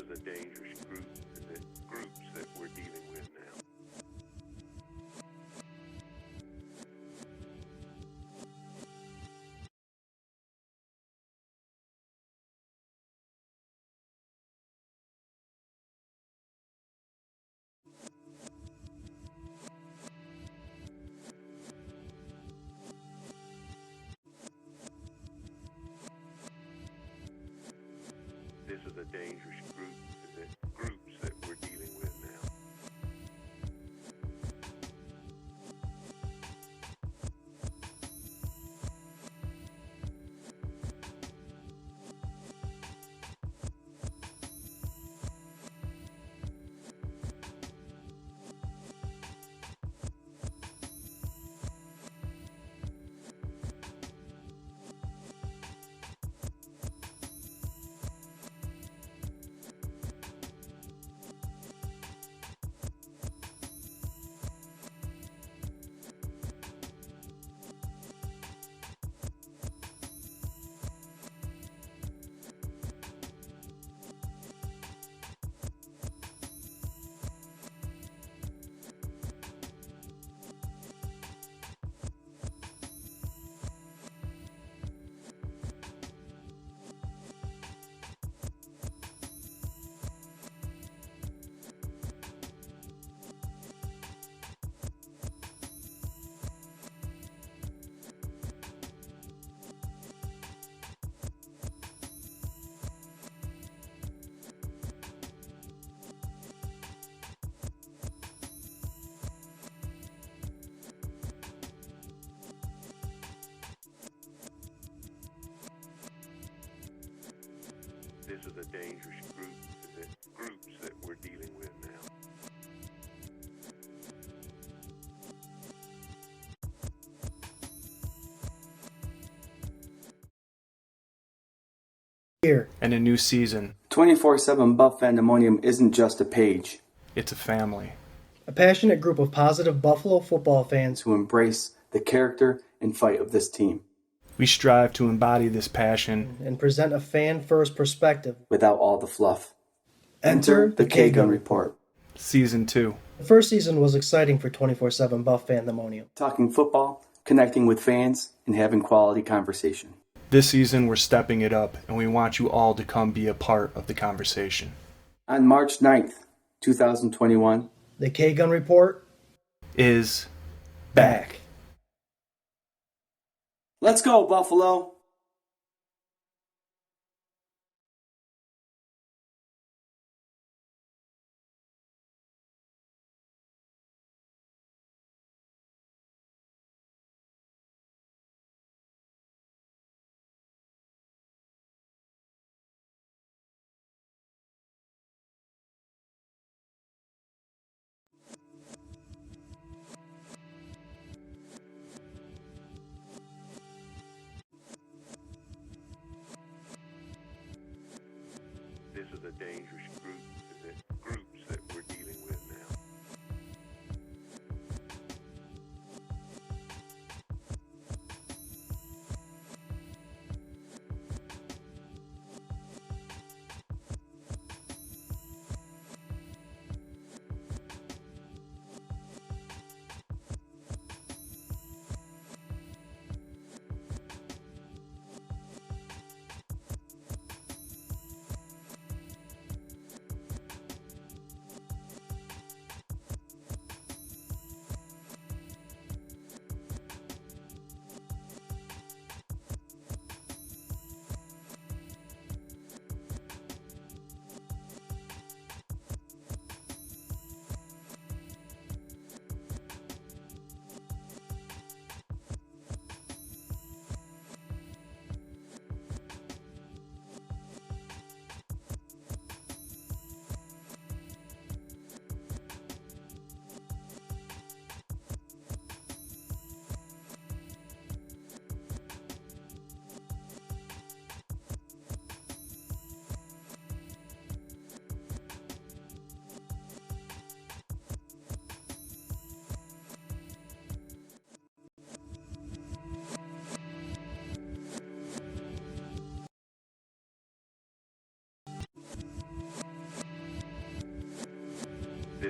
is a dangerous groups that we're dealing with now. This is a dangerous groups that we're dealing with now. This is a dangerous groups that we're dealing with now. Year and a new season. 24/7 Buff Pandemonium isn't just a page. It's a family. a passionate group of positive Buffalo football fans To embrace the character and fight of this team We strive to embody this passion. and present a fan-first perspective. without all the fluff. Enter the K-Gun Report. Season 2. The first season was exciting for 24/7 Buff Pandemonium. Talking football, connecting with fans, and having quality conversation. This season, we're stepping it up, and we want you all to come be a part of the conversation. On March 9th, 2021, The K-Gun Report Is back. let's go, Buffalo! This is a dangerous groups that we're dealing with now.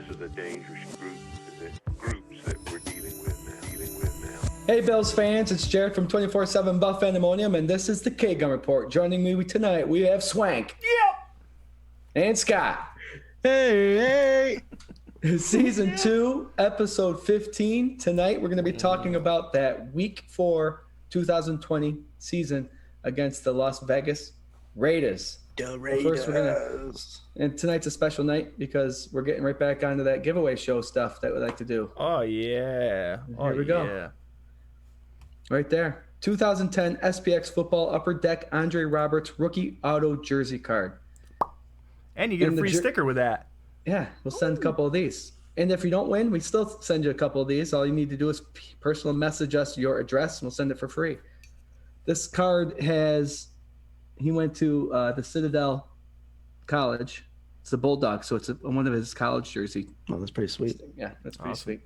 This is a dangerous groups that we're dealing with now. Hey Bills fans, it's Jared from 24/7 Buff Pandemonium, and this is the Gun Report. Joining me tonight, we have Swank. Yeah. And Scott. Hey. Season 2, episode 15. Tonight, we're going to be talking about that week 4 2020 season against the Las Vegas Raiders. The Raiders. First, and tonight's a special night because we're getting right back onto that giveaway show stuff that we like to do. Oh, yeah. Here we go. Yeah. Right there. 2010 SPX Football Upper Deck Andre Roberts rookie auto jersey card. And you get a free sticker with that. Yeah, we'll send a couple of these. And if you don't win, we still send you a couple of these. All you need to do is personal message us your address, and we'll send it for free. This card he went to the Citadel College. It's a Bulldog, so it's one of his college jersey. Oh, that's pretty sweet. Yeah, that's pretty sweet.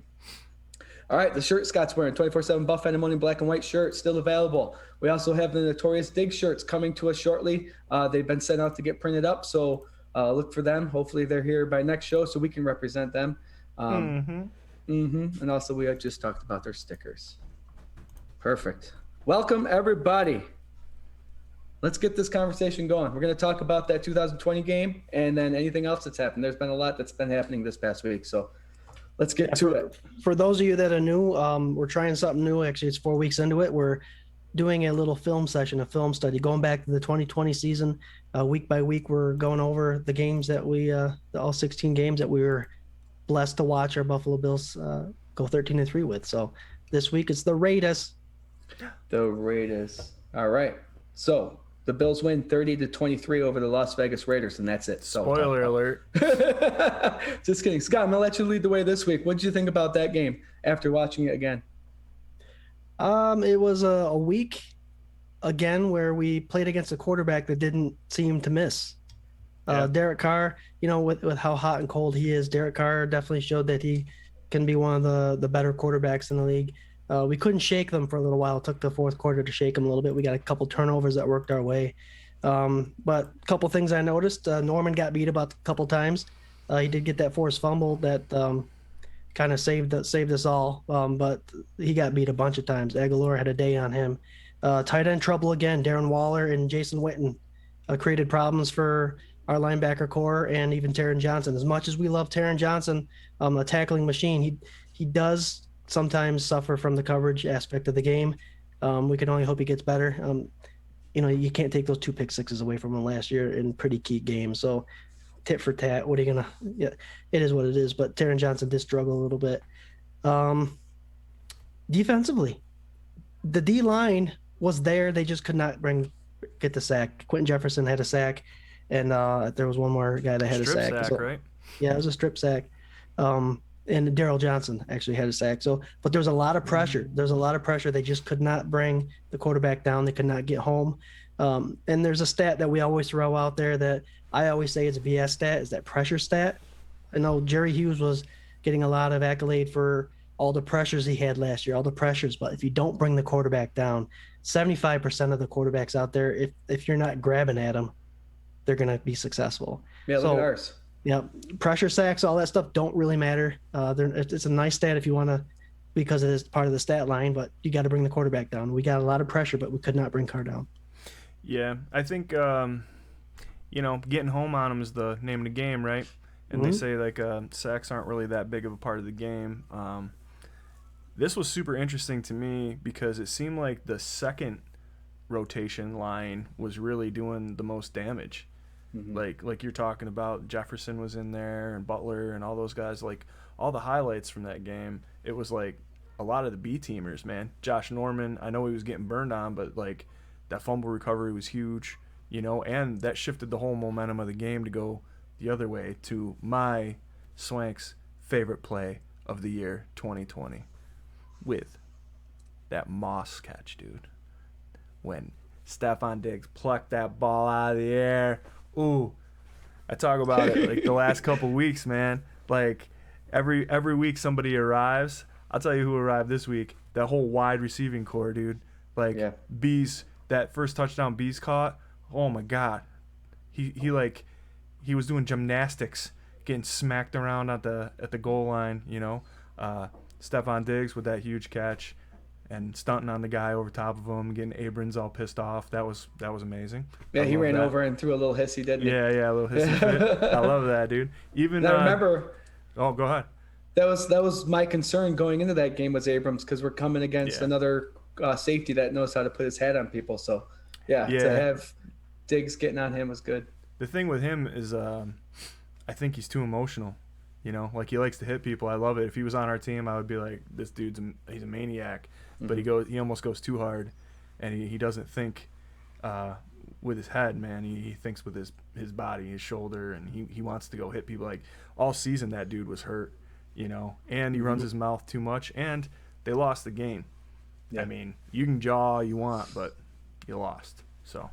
All right, the shirt Scott's wearing, 24/7 Buff Pandemonium black and white shirt, still available. We also have the Notorious Dig shirts coming to us shortly. They've been sent out to get printed up, so look for them. Hopefully they're here by next show so we can represent them. And also we just talked about their stickers. Perfect. Welcome, everybody. Let's get this conversation going. We're going to talk about that 2020 game and then anything else that's happened. There's been a lot that's been happening this past week, so let's get to it. For those of you that are new, we're trying something new. Actually, it's 4 weeks into it. We're doing a little film session, a film study, going back to the 2020 season. Week by week, we're going over the games that all 16 games that we were blessed to watch our Buffalo Bills go 13-3 with. So this week it's the Raiders. The Raiders. All right. So the Bills win 30-23 over the Las Vegas Raiders, and that's it. So Spoiler alert. Just kidding. Scott, I'm going to let you lead the way this week. What did you think about that game after watching it again? It was a week again where we played against a quarterback that didn't seem to miss. Derek Carr, with how hot and cold he is, Derek Carr definitely showed that he can be one of the better quarterbacks in the league. We couldn't shake them for a little while. It took the fourth quarter to shake them a little bit. We got a couple turnovers that worked our way. But a couple things I noticed. Norman got beat about a couple times. He did get that forced fumble that kind of saved us all. But he got beat a bunch of times. Aguilar had a day on him. Tight end trouble again. Darren Waller and Jason Witten created problems for our linebacker core and even Taron Johnson. As much as we love Taron Johnson, a tackling machine, he does sometimes suffer from the coverage aspect of the game. We can only hope he gets better. You can't take those 2 pick sixes away from him last year in pretty key games. So tit for tat, what are you going to – yeah, it is what it is. But Taron Johnson did struggle a little bit. Defensively, the D-line was there. They just could not get the sack. Quentin Jefferson had a sack, and there was one more guy that had a sack. Strip sack, right? Yeah, it was a strip sack. And Darrell Johnson actually had a sack. But there was a lot of pressure. There's a lot of pressure. They just could not bring the quarterback down. They could not get home. And there's a stat that we always throw out there that I always say is a BS stat, is that pressure stat. I know Jerry Hughes was getting a lot of accolade for all the pressures he had last year, all the pressures. But if you don't bring the quarterback down, 75% of the quarterbacks out there, if you're not grabbing at them, they're going to be successful. Yeah, look at ours. Yeah, pressure sacks, all that stuff don't really matter. It's a nice stat if you want to, because it is part of the stat line, but you got to bring the quarterback down. We got a lot of pressure, but we could not bring Carr down. Yeah, I think, getting home on him is the name of the game, right? And they say, sacks aren't really that big of a part of the game. This was super interesting to me because it seemed like the second rotation line was really doing the most damage. Like you're talking about, Jefferson was in there and Butler and all those guys. Like all the highlights from that game, it was like a lot of the B teamers, man. Josh Norman, I know he was getting burned on, but like that fumble recovery was huge, and that shifted the whole momentum of the game to go the other way to my Swank's favorite play of the year 2020 with that Moss catch, dude. When Stephon Diggs plucked that ball out of the air. Ooh, I talk about it like the last couple weeks, man. Like every week somebody arrives. I'll tell you who arrived this week. That whole wide receiving core, dude. Like Bees, that first touchdown Bees caught. Oh my God, he was doing gymnastics, getting smacked around at the goal line. Stephon Diggs with that huge catch, and stunting on the guy over top of him, getting Abrams all pissed off. That was amazing. Yeah, he ran that. over and threw a little hissy, didn't he? Yeah, a little hissy fit. I love that, dude. Even I remember. Oh, go ahead. That was my concern going into that game was Abrams, because we're coming against another safety that knows how to put his head on people. So, to have Diggs getting on him was good. The thing with him is, I think he's too emotional. Like he likes to hit people. I love it. If he was on our team, I would be like, this dude's he's a maniac. Mm-hmm. But he almost goes too hard, and he doesn't think with his head, man. He thinks with his body, his shoulder, and he wants to go hit people. Like all season, that dude was hurt. And he runs his mouth too much, and they lost the game. Yeah. I mean, you can jaw all you want, but you lost. So,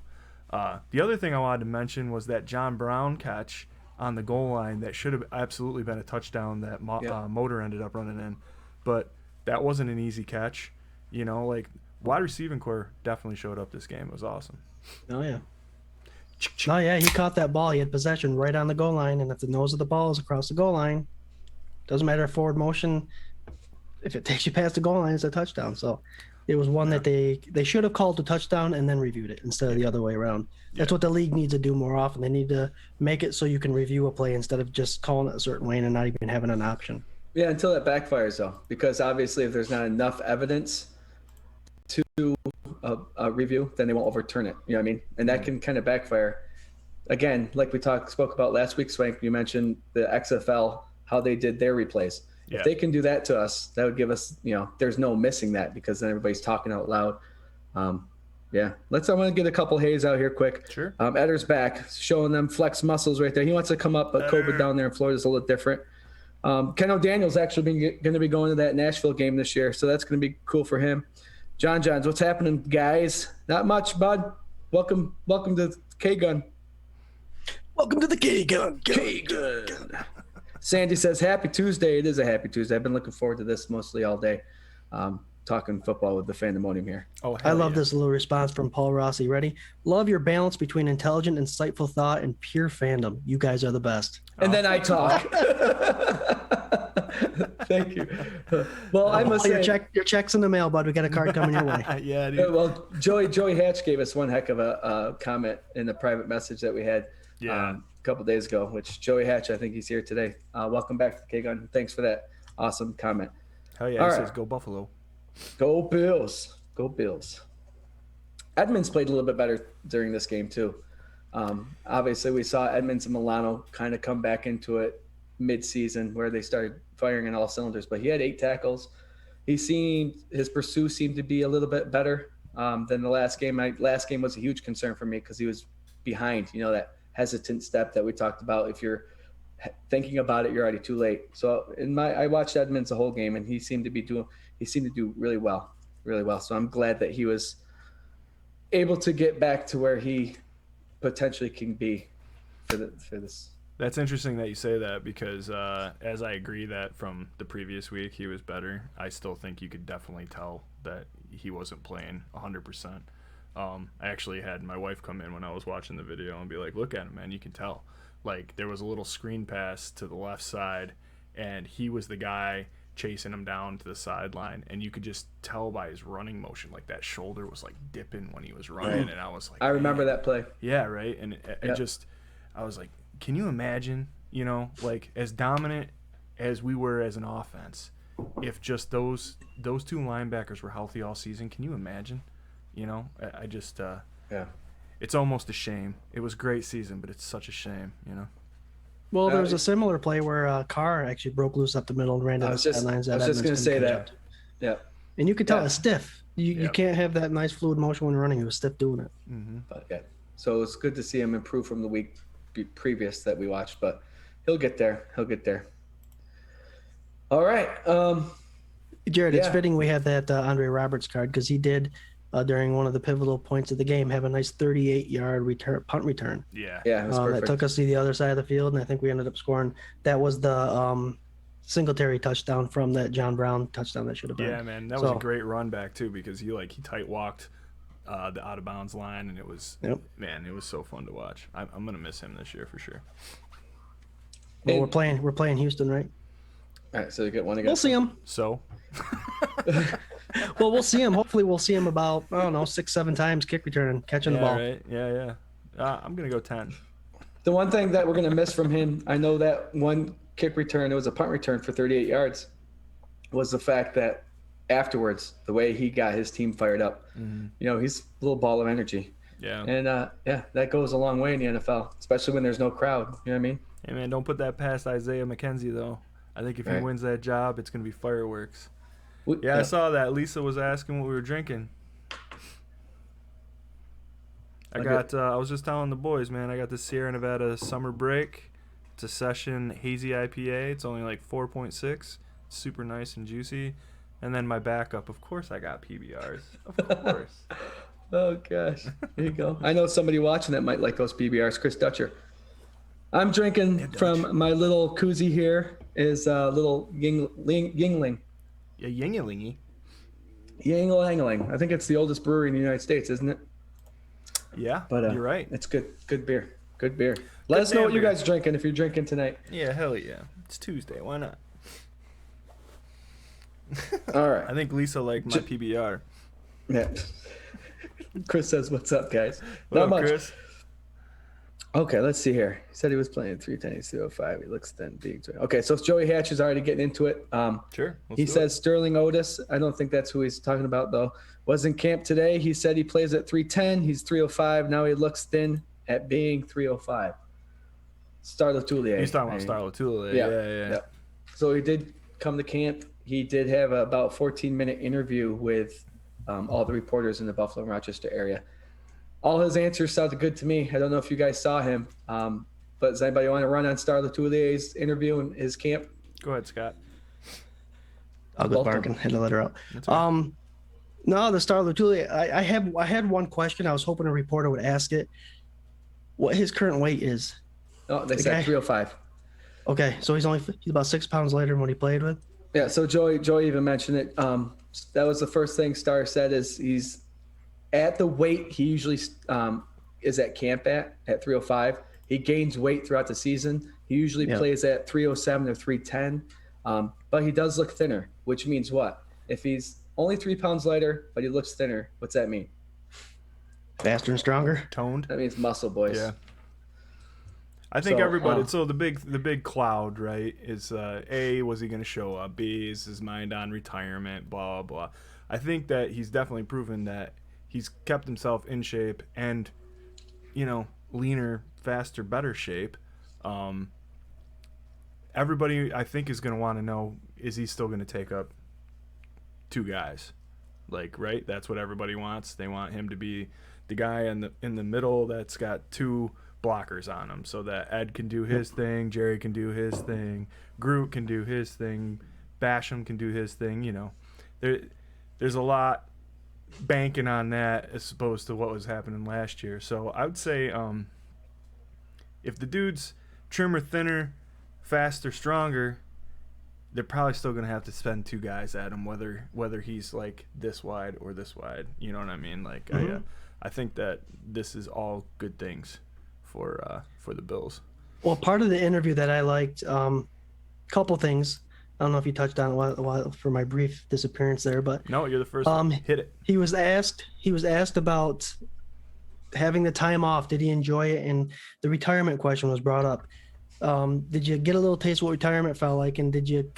the other thing I wanted to mention was that John Brown catch on the goal line that should have absolutely been a touchdown that Motor ended up running in, but that wasn't an easy catch. Like wide receiving core definitely showed up this game. It was awesome. Oh yeah. Oh yeah, he caught that ball. He had possession right on the goal line, and if the nose of the ball is across the goal line, doesn't matter if forward motion. If it takes you past the goal line, it's a touchdown. So it was one that they should have called a touchdown and then reviewed it instead of the other way around. That's what the league needs to do more often. They need to make it so you can review a play instead of just calling it a certain way and not even having an option. Yeah, until that backfires, though, because obviously if there's not enough evidence to review, then they won't overturn it. You know what I mean? And that can kind of backfire. Again, like we spoke about last week, Swank, you mentioned the XFL, how they did their replays. Yeah. If they can do that to us, that would give us, there's no missing that, because then everybody's talking out loud. I'm going to get a couple hays out here quick. Sure. Edder's back, showing them flex muscles right there. He wants to come up, but COVID down there in Florida is a little different. Ken O'Daniel's actually going to be going to that Nashville game this year, so that's going to be cool for him. Johns, what's happening, guys? Not much, bud. Welcome to K-Gun. Welcome to the K-Gun. K-Gun. Sandy says, happy Tuesday. It is a happy Tuesday. I've been looking forward to this mostly all day, talking football with the Fandemonium here. Oh, I love this little response from Paul Rossi. Ready? Love your balance between intelligent, insightful thought and pure fandom. You guys are the best. And then I talk. Thank you. Well, I must say, your check's in the mail, bud. We got a card coming your way. Yeah, dude. Well, Joey Hatch gave us one heck of a comment in the private message that we had a couple days ago, which Joey Hatch, I think he's here today. Welcome back to K-Gun. Thanks for that awesome comment. Hell yeah, he says go Buffalo. Go Bills. Go Bills. Edmonds played a little bit better during this game too. Obviously, we saw Edmonds and Milano kind of come back into it mid-season where they started firing on all cylinders, but he had 8 tackles. His pursuit seemed to be a little bit better than the last game. Last game was a huge concern for me because he was behind, that hesitant step that we talked about. If you're thinking about it, you're already too late. So I watched Edmonds the whole game, and he seemed to do really well. So I'm glad that he was able to get back to where he potentially can be for this. That's interesting that you say that, because as I agree that from the previous week he was better, I still think you could definitely tell that he wasn't playing 100%. I actually had my wife come in when I was watching the video and be like, look at him, man, you can tell. Like, there was a little screen pass to the left side, and he was the guy chasing him down to the sideline, and you could just tell by his running motion, like that shoulder was like dipping when he was running, and I was like, I remember that play. Yeah, right. And I was like, can you imagine, like as dominant as we were as an offense, if just those two linebackers were healthy all season? Can you imagine? I just it's almost a shame. It was a great season, but it's such a shame, Well, there was a similar play where Carr actually broke loose up the middle and ran down the sidelines. I was just going to say that. Yeah. And you could tell it's stiff. You can't have that nice fluid motion when running. He was stiff doing it. Mm-hmm. But so it's good to see him improve from the week previous that we watched, but he'll get there. All right. Jared, it's fitting we had that Andre Roberts card, because he did during one of the pivotal points of the game have a nice 38-yard punt return. Yeah, it was perfect. That took us to the other side of the field, and I think we ended up scoring. That was the Singletary touchdown from that John Brown touchdown that should have been. Yeah, man, that was a great run back too, because he tight walked the out of bounds line, and it was it was so fun to watch. I'm gonna miss him this year for sure. Well, And- we're playing Houston, right? All right, so you get one against. We'll see him. So Well, we'll see him. Hopefully, we'll see him about, I don't know, 6-7 times kick returning, catching the ball. right. Yeah. I'm gonna go 10. The one thing that we're going to miss from him, I know that one kick return, it was a punt return for 38 yards, was the fact that afterwards, the way he got his team fired up, he's a little ball of energy. Yeah. And, that goes a long way in the NFL, especially when there's no crowd. You know what I mean? Hey man, don't put that past Isaiah McKenzie though. I think if he wins that job, it's gonna be fireworks. Yeah, I saw that. Lisa was asking what we were drinking. I was just telling the boys, man, I got the Sierra Nevada Summer Break. It's a session hazy IPA. It's only like 4.6. Super nice and juicy. And then my backup, of course I got PBRs. Of course. Oh, gosh. There you go. I know somebody watching that might like those PBRs, Chris Dutcher. I'm drinking from my little koozie here is a little Yingling. Yeah, yingalingy. Yingling. I think it's the oldest brewery in the United States, isn't it? Yeah, But you're right. It's good beer. Good beer. Let us know what you guys are drinking if you're drinking tonight. Yeah, hell yeah. It's Tuesday. Why not? All right. I think Lisa liked my PBR. Yeah. Chris says, "What's up, guys?" What Not up, much. Chris? Okay, let's see here. He said he was playing 310, 305. He looks then big. Okay, so Joey Hatch is already getting into it. Sure. He says Sterling Otis. I don't think that's who he's talking about, though. Was in camp today. He said he plays at 310. He's 305. Now he looks thin at being 305. Star Latulier. He's talking about Star Latulier. Yeah. So he did come to camp. He did have about 14-minute interview with all the reporters in the Buffalo and Rochester area. All his answers sounded good to me. I don't know if you guys saw him, but does anybody want to run on Star Latulier's interview in his camp? Go ahead, Scott. I'll go bark and hit the letter out. No, the Star Latulier. I had one question. I was hoping a reporter would ask it. What his current weight is? Oh, they said 305. Okay, so he's about 6 pounds lighter than what he played with. Yeah. So Joey even mentioned it. That was the first thing Star said is he's at the weight he usually is at camp at 305. He gains weight throughout the season. He usually plays at 307 or 310, but he does look thinner, which means what? If he's only 3 pounds lighter, but he looks thinner, what's that mean? Faster and stronger. Toned. That means muscle, boys. Yeah. I think So, everybody. So the big cloud, right? Is A, was he going to show up? B, is his mind on retirement? Blah blah. I think that he's definitely proven that he's kept himself in shape and, leaner, faster, better shape. Everybody, I think, is going to want to know: is he still going to take up 2 guys? Like, right? That's what everybody wants. They want him to be the guy in the middle that's got 2 blockers on him, so that Ed can do his thing, Jerry can do his thing, Groot can do his thing, Basham can do his thing. There's a lot banking on that as opposed to what was happening last year. So I would say if the dude's trimmer, thinner, faster, stronger, they're probably still going to have to spend 2 guys at him, whether he's like this wide or this wide. You know what I mean? Like, I think that this is all good things for the Bills. Well, part of the interview that I liked, couple things. I don't know if you touched on it while for my brief disappearance there, but no, you're the first one. Hit it. He was asked about having the time off. Did he enjoy it? And the retirement question was brought up. Did you get a little taste of what retirement felt like, and did you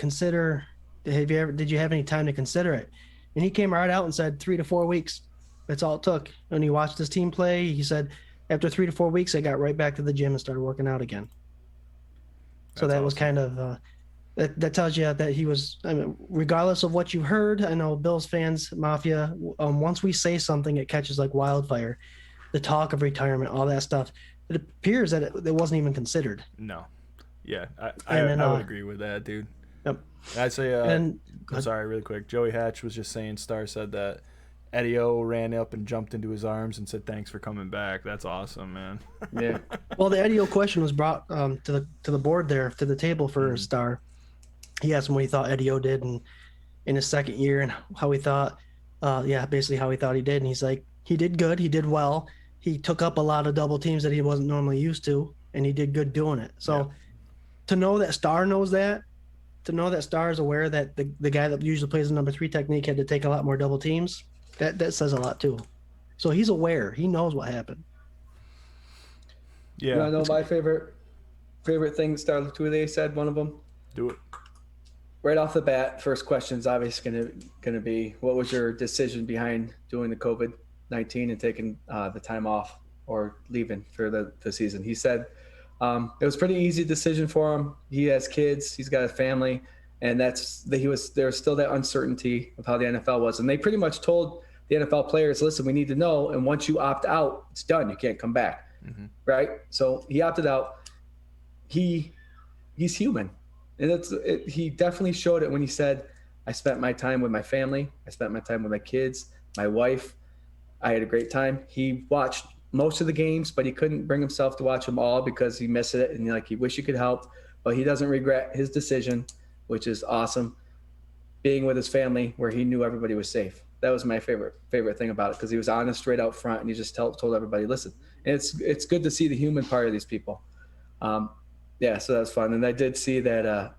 have any time to consider it? And he came right out and said 3 to 4 weeks. That's all it took. And he watched his team play. He said, after 3 to 4 weeks, I got right back to the gym and started working out again. So that was kind of that tells you that he was. I mean, regardless of what you heard, I know Bills fans, Mafia. Once we say something, it catches like wildfire. The talk of retirement, all that stuff. It appears that it wasn't even considered. No. Yeah, I would agree with that, dude. Yep. I'd say. I'm sorry, really quick. Joey Hatch was just saying. Star said that Eddie O ran up and jumped into his arms and said, "Thanks for coming back." That's awesome, man. Yeah. Well, the Eddie O question was brought to the board there, to the table for Star. He asked him what he thought Eddie O did in his second year and how he thought, basically how he thought he did. And he's like, he did good. He did well. He took up a lot of double teams that he wasn't normally used to, and he did good doing it. So to know that Star knows that, to know that Star is aware that the guy that usually plays the number 3 technique had to take a lot more double teams, that says a lot too. So he's aware. He knows what happened. Yeah. You want to know my favorite thing Star Latulier said? One of them. Do it. Right off the bat, first question is obviously gonna be, what was your decision behind doing the COVID-19 and taking the time off or leaving for the season? He said it was a pretty easy decision for him. He has kids, he's got a family, and there's still that uncertainty of how the NFL was, and they pretty much told the NFL players, listen, we need to know, and once you opt out, it's done. You can't come back, right? So he opted out. He's human. And he definitely showed it when he said, I spent my time with my family. I spent my time with my kids, my wife. I had a great time. He watched most of the games, but he couldn't bring himself to watch them all because he missed it. And he wish he could help, but he doesn't regret his decision, which is awesome. Being with his family where he knew everybody was safe. That was my favorite thing about it, because he was honest right out front and he just told everybody, listen. And it's good to see the human part of these people. Yeah, so that was fun. And I did see that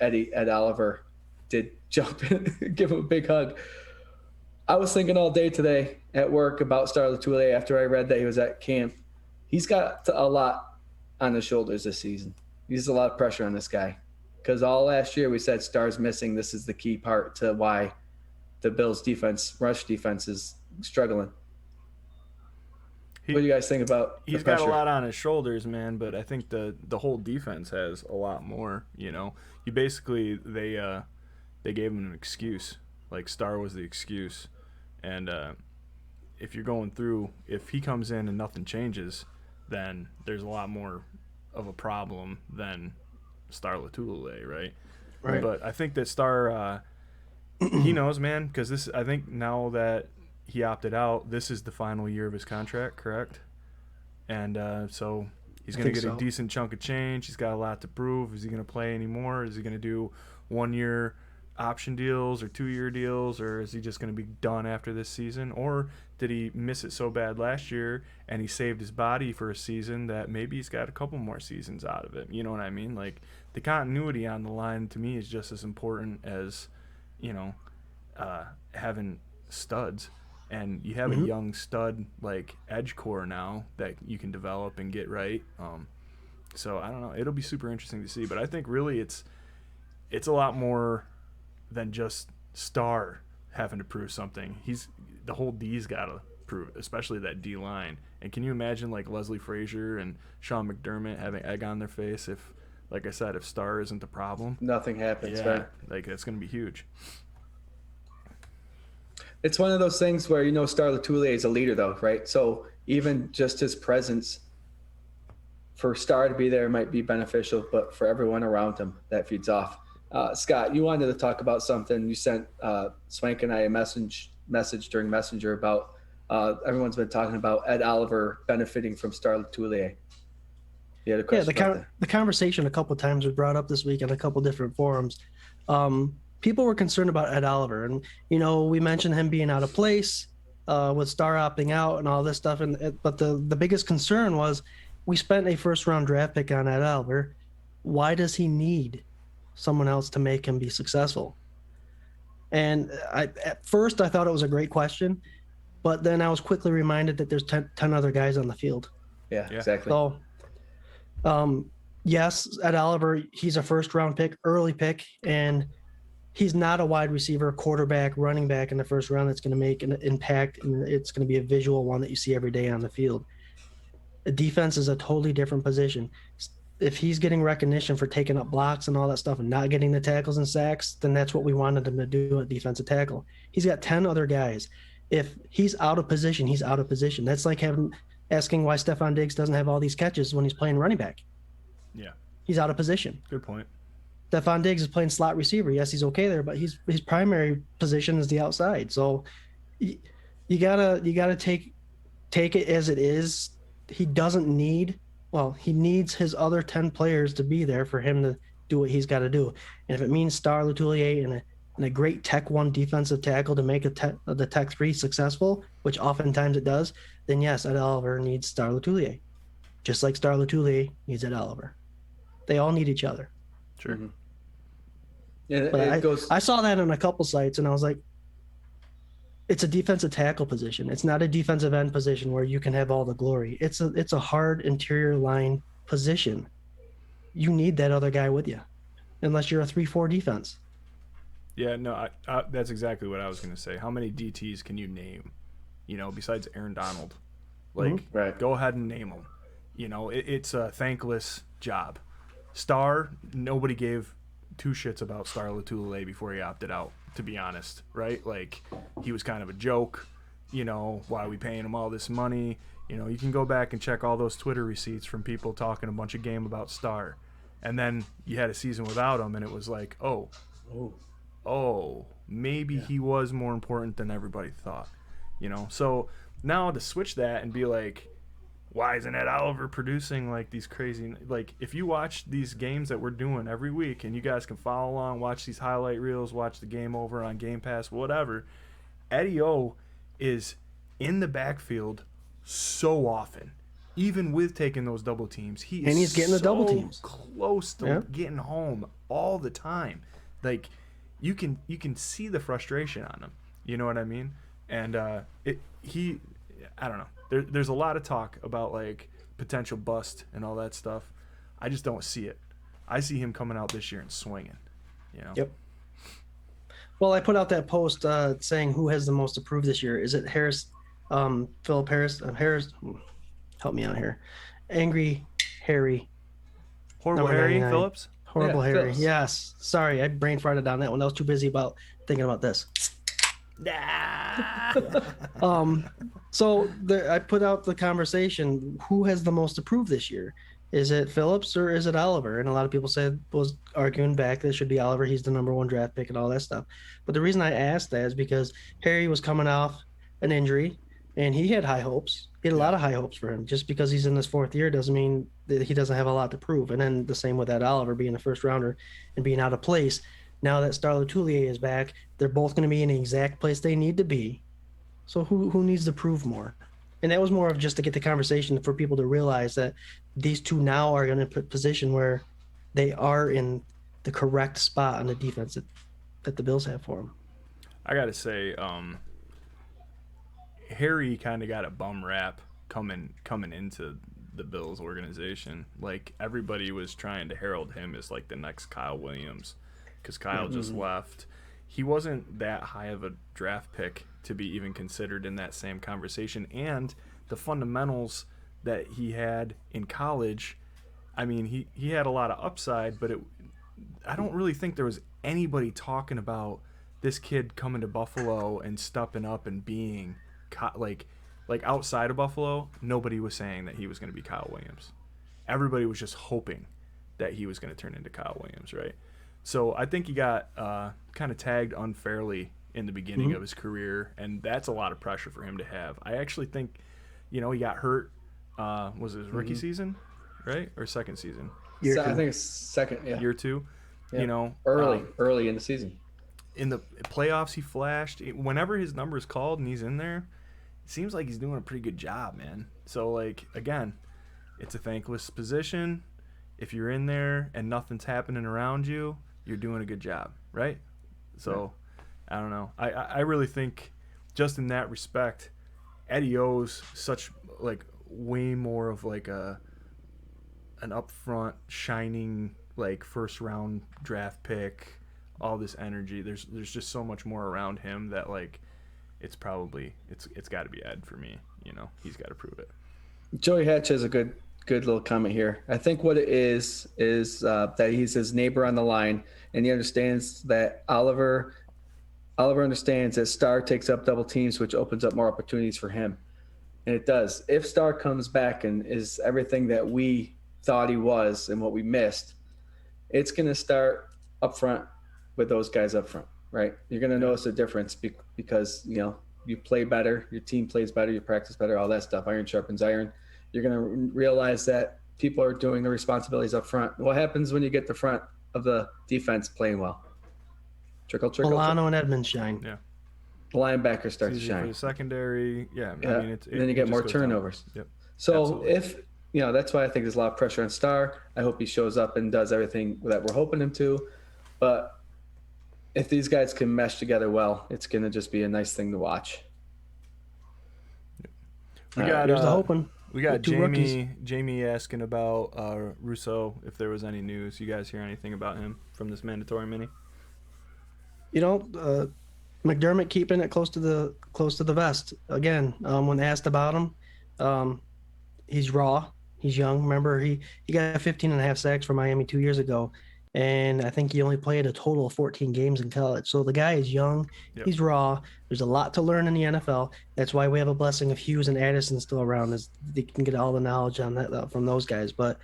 Ed Oliver did jump in and give him a big hug. I was thinking all day today at work about Star Latulier after I read that he was at camp. He's got a lot on his shoulders this season. He's a lot of pressure on this guy, because all last year we said Star's missing. This is the key part to why the Bills' rush defense is struggling. What do you guys think about He's got a lot on his shoulders, man, but I think the whole defense has a lot more, you know. He basically, they gave him an excuse. Like, Star was the excuse. And if you're going through, if he comes in and nothing changes, then there's a lot more of a problem than Star Latulier, right? Right. But I think that Star, he knows, man, because I think now that he opted out, this is the final year of his contract, correct? And so he's going to get a decent chunk of change. He's got a lot to prove. Is he going to play anymore? Is he going to do 1-year option deals or 2-year deals, or is he just going to be done after this season? Or did he miss it so bad last year and he saved his body for a season that maybe he's got a couple more seasons out of it? You know what I mean? Like, the continuity on the line to me is just as important as, you know, having studs. And you have a young stud like edge core now that you can develop and get right. So I don't know. It'll be super interesting to see. But I think really it's a lot more than just Star having to prove something. The whole D's got to prove it, especially that D line. And can you imagine like Leslie Frazier and Sean McDermott having egg on their face if, like I said, if Star isn't the problem? Nothing happens, yeah, right? Like, that's going to be huge. It's one of those things where, Star Latulier is a leader, though, right? So even just his presence for Star to be there might be beneficial, but for everyone around him, that feeds off. Scott, you wanted to talk about something. You sent Swank and I a message during Messenger about everyone's been talking about Ed Oliver benefiting from Star Latulier. You had a question about that? The conversation a couple of times was brought up this week in a couple different forums. People were concerned about Ed Oliver, and we mentioned him being out of place with Star opting out and all this stuff. But the biggest concern was we spent a first-round draft pick on Ed Oliver. Why does he need someone else to make him be successful? And at first I thought it was a great question, but then I was quickly reminded that there's 10 other guys on the field. Yeah, exactly. So, yes, Ed Oliver, he's a first-round pick, early pick, and he's not a wide receiver, quarterback, running back in the first round that's going to make an impact, and it's going to be a visual one that you see every day on the field. The defense is a totally different position. If he's getting recognition for taking up blocks and all that stuff and not getting the tackles and sacks, then that's what we wanted him to do at defensive tackle. He's got 10 other guys. If he's out of position, he's out of position. That's like asking why Stephon Diggs doesn't have all these catches when he's playing running back. Yeah. He's out of position. Good point. Stephon Diggs is playing slot receiver. Yes, he's okay there, but his primary position is the outside. So you gotta take it as it is. He needs his other 10 players to be there for him to do what he's got to do. And if it means Star Latulier and a great Tech 1 defensive tackle to make the Tech 3 successful, which oftentimes it does, then yes, Ed Oliver needs Star Latulier, just like Star Latulier needs Ed Oliver. They all need each other. Sure. Mm-hmm. Yeah, But it goes. I saw that on a couple sites, and I was like, it's a defensive tackle position. It's not a defensive end position where you can have all the glory. It's a hard interior line position. You need that other guy with you, unless you're a 3-4 defense. Yeah, no, that's exactly what I was going to say. How many DTs can you name, besides Aaron Donald? Like, Right. Go ahead and name them. It's a thankless job. Star, nobody gave two shits about Star Lotulelei before he opted out, to be honest, right? Like, he was kind of a joke. Why are we paying him all this money? You can go back and check all those Twitter receipts from people talking a bunch of game about Star. And then you had a season without him, and it was like, oh, maybe he was more important than everybody thought. So now to switch that and be like, why isn't Ed Oliver producing like these crazy, like if you watch these games that we're doing every week and you guys can follow along, watch these highlight reels, watch the game over on Game Pass, whatever, Eddie O is in the backfield so often. Even with taking those double teams, he's getting the double teams close to getting home all the time. Like you can see the frustration on him. You know what I mean? And I don't know. There's a lot of talk about like potential bust and all that stuff. I just don't see it. I see him coming out this year and swinging. Yep. Well, I put out that post saying who has the most approved this year. Is it Harris, Philip Harris? Harris, help me out here. Angry Harry. Horrible Harry Phillips? Horrible Harry. Phillips. Yes. Sorry, I brain farted on that one. I was too busy about thinking about this. So I put out the conversation, who has the most approved this year? Is it Phillips or is it Oliver? And a lot of people was arguing back that it should be Oliver. He's the number one draft pick and all that stuff. But the reason I asked that is because Harry was coming off an injury and he had high hopes. He had a lot of high hopes for him. Just because he's in his fourth year doesn't mean that he doesn't have a lot to prove. And then the same with that Oliver being a first rounder and being out of place. Now that Star Lotulelei is back, they're both going to be in the exact place they need to be. So who needs to prove more? And that was more of just to get the conversation for people to realize that these two now are in a position where they are in the correct spot on the defense that the Bills have for them. I got to say, Harry kind of got a bum rap coming into the Bills organization. Like, everybody was trying to herald him as like the next Kyle Williams because Kyle just left. He wasn't that high of a draft pick to be even considered in that same conversation. And the fundamentals that he had in college, I mean, he had a lot of upside, but I don't really think there was anybody talking about this kid coming to Buffalo and stepping up and being like outside of Buffalo. Nobody was saying that he was going to be Kyle Williams. Everybody was just hoping that he was going to turn into Kyle Williams, right? So I think he got kind of tagged unfairly in the beginning of his career, and that's a lot of pressure for him to have. I actually think, he got hurt. Was it his rookie season, right, or second season? I think it's second. Yeah. Year two. Yeah. Early in the season. In the playoffs, he flashed. Whenever his number is called and he's in there, it seems like he's doing a pretty good job, man. So, like, again, it's a thankless position. If you're in there and nothing's happening around you, you're doing a good job, right? So, I don't know. I really think just in that respect, Eddie O's such, like, way more of, like, an upfront, shining, like, first-round draft pick, all this energy. There's just so much more around him that, like, it's got to be Ed for me. He's got to prove it. Joey Hatch has a good little comment here. I think what it is that he's his neighbor on the line, and he understands that Oliver understands that Star takes up double teams, which opens up more opportunities for him. And it does. If Star comes back and is everything that we thought he was and what we missed, it's going to start up front with those guys up front, right? You're going to notice a difference because, you play better, your team plays better, you practice better, all that stuff. Iron sharpens iron. You're going to realize that people are doing the responsibilities up front. What happens when you get the front of the defense playing well? Trickle. Milano and Edmonds shine. Yeah. The linebackers start to For shine. the secondary, I mean, and then you get more turnovers. Yep. So Absolutely. that's why I think there's a lot of pressure on Star. I hope he shows up and does everything that we're hoping him to. But if these guys can mesh together well, it's going to just be a nice thing to watch. We got Here's the hoping. We got Two rookies. Jamie asking about Rousseau, if there was any news. You guys hear anything about him from this mandatory mini? McDermott keeping it close to the vest. Again, when asked about him, he's raw. He's young. Remember, he got 15 and a half sacks for Miami 2 years ago, and I think he only played a total of 14 games in college. So the guy is young. Yep. He's raw. There's a lot to learn in the NFL. That's why we have a blessing of Hughes and Addison still around, is they can get all the knowledge on that from those guys. But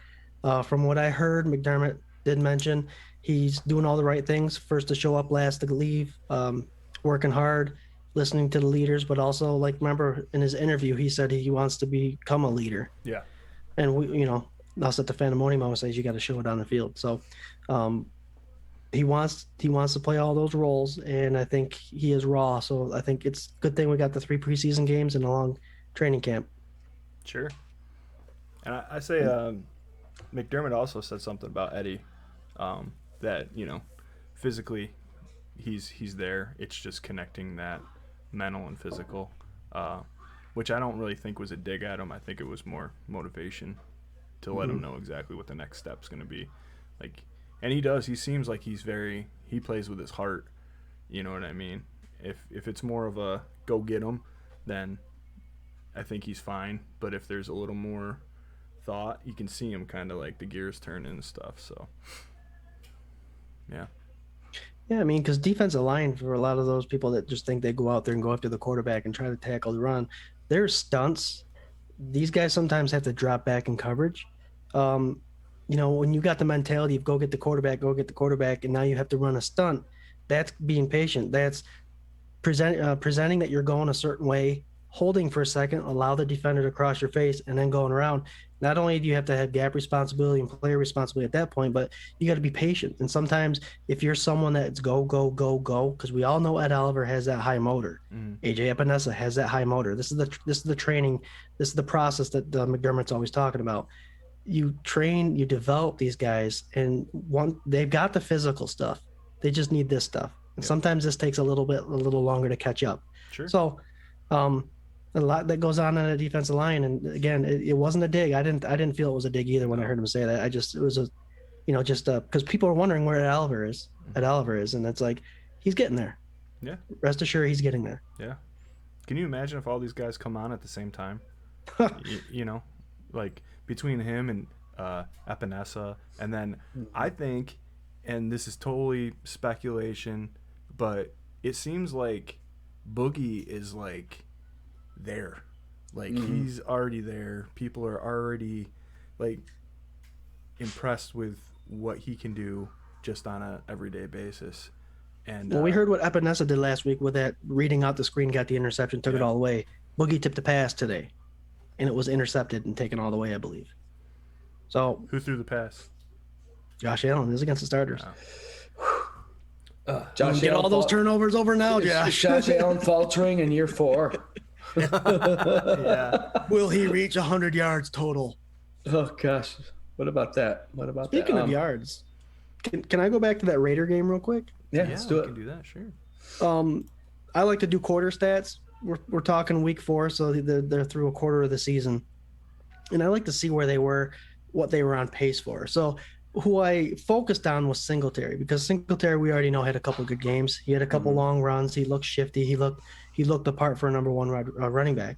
from what I heard, McDermott did mention he's doing all the right things. First to show up, last to leave. Working hard, listening to the leaders, but also, like, remember in his interview, he said he wants to become a leader. Yeah. And we, us at the Pandemonium says you got to show it on the field. So he wants to play all those roles, and I think he is raw. So I think it's a good thing we got the 3 preseason games and a long training camp. Sure. And I say McDermott also said something about Eddie, that, physically he's there. It's just connecting that mental and physical, which I don't really think was a dig at him. I think it was more motivation to let him know exactly what the next step's going to be. And he seems like he plays with his heart. You know what I mean? If it's more of a go get him, then I think he's fine. But if there's a little more thought, you can see him kind of like the gears turning and stuff. So, yeah. Yeah, I mean, because defensive line, for a lot of those people that just think they go out there and go after the quarterback and try to tackle the run, they're stunts. These guys sometimes have to drop back in coverage. When you got the mentality of go get the quarterback, and now you have to run a stunt, that's being patient. That's presenting that you're going a certain way, holding for a second, allow the defender to cross your face, and then going around. Not only do you have to have gap responsibility and player responsibility at that point, but you got to be patient. And sometimes if you're someone that's go, because we all know Ed Oliver has that high motor. AJ Epinesa has that high motor. This is the training. This is the process that McDermott's always talking about. You train, you develop these guys, and they've got the physical stuff. They just need this stuff. And sometimes this takes a little longer to catch up. Sure. So, a lot that goes on a defensive line, and again, it wasn't a dig. I didn't feel it was a dig either when I heard him say that. It was because people are wondering where Ed Oliver is, and it's like he's getting there. Yeah. Rest assured, he's getting there. Yeah. Can you imagine if all these guys come on at the same time? Like between him and Epinesa, and then I think, and this is totally speculation, but it seems like Boogie is like there, he's already there. People are already impressed with what he can do just on a everyday basis. And we heard what Epinesa did last week with that reading out the screen, got the interception, took it all the way. Boogie tipped the pass today, and it was intercepted and taken all the way, I believe. So who threw the pass? Josh Allen. Is against the starters. Josh get Allen all those turnovers over now, Josh. Josh Allen faltering in year 4. Yeah. Will he reach 100 yards total? Oh gosh, what about that? Speaking of yards, can I go back to that Raider game real quick? Yeah, let's do it. Can do that, sure. I like to do quarter stats. We're talking week 4, so they're through a quarter of the season, and I like to see where they were, what they were on pace for. So who I focused on was Singletary, because Singletary, we already know, had a couple good games. He had a couple long runs. He looked shifty. He looked the part for a number 1 running back.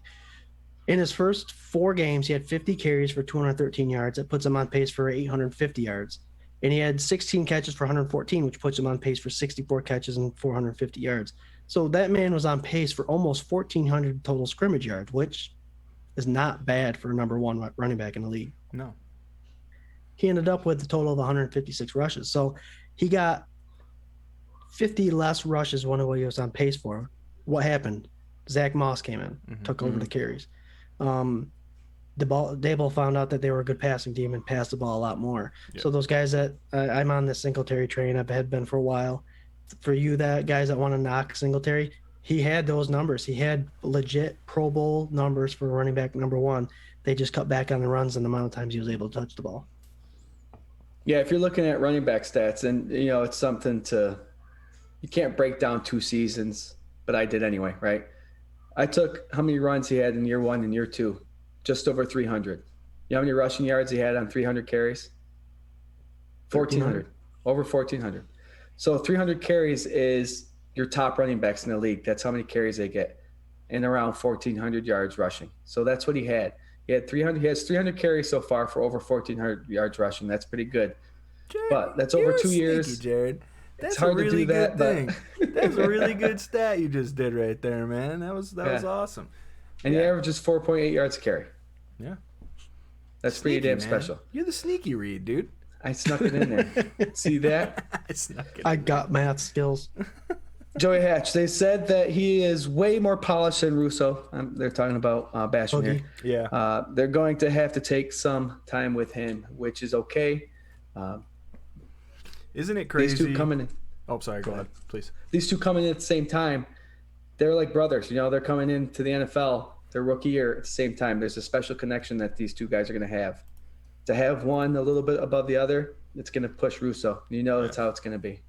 In his first 4 games, he had 50 carries for 213 yards. That puts him on pace for 850 yards. And he had 16 catches for 114, which puts him on pace for 64 catches and 450 yards. So that man was on pace for almost 1,400 total scrimmage yards, which is not bad for a number 1 running back in the league. No. He ended up with a total of 156 rushes. So he got 50 less rushes than what he was on pace for. What happened? Zach Moss came in, took over the carries. Dable found out that they were a good passing team and passed the ball a lot more. Yep. So those guys that I'm on the Singletary train, I've been for a while. For you, guys that want to knock Singletary, he had those numbers. He had legit Pro Bowl numbers for running back number one. They just cut back on the runs and the amount of times he was able to touch the ball. Yeah, if you're looking at running back stats, and it's something you can't break down 2 seasons, but I did anyway, right? I took how many runs he had in year 1 and year 2, just over 300. You know how many rushing yards he had on 300 carries? 1,400, over 1,400. So 300 carries is your top running backs in the league. That's how many carries they get, and around 1,400 yards rushing. So that's what he had. He has 300 carries so far for over 1,400 yards rushing. That's pretty good. Jared, But that's over 2 years. Sneaky, Jared. That's it's hard a really to do good that, thing. That's a really good stat you just did right there, man. That was awesome. And he averages 4.8 yards a carry. Yeah. That's Sneaky, pretty damn man. special. You're the sneaky read, dude. I snuck it in there. See that? I snuck it. I got math skills. Joey Hatch, they said that he is way more polished than Russo. They're talking about Basham here. Yeah. They're going to have to take some time with him, which is okay. Isn't it crazy? These two coming in. Oh, sorry. Go ahead, please. These two coming in at the same time. They're like brothers. They're coming into the NFL their rookie year at the same time. There's a special connection that these two guys are going to have. To have one a little bit above the other, it's going to push Russo. That's how it's going to be.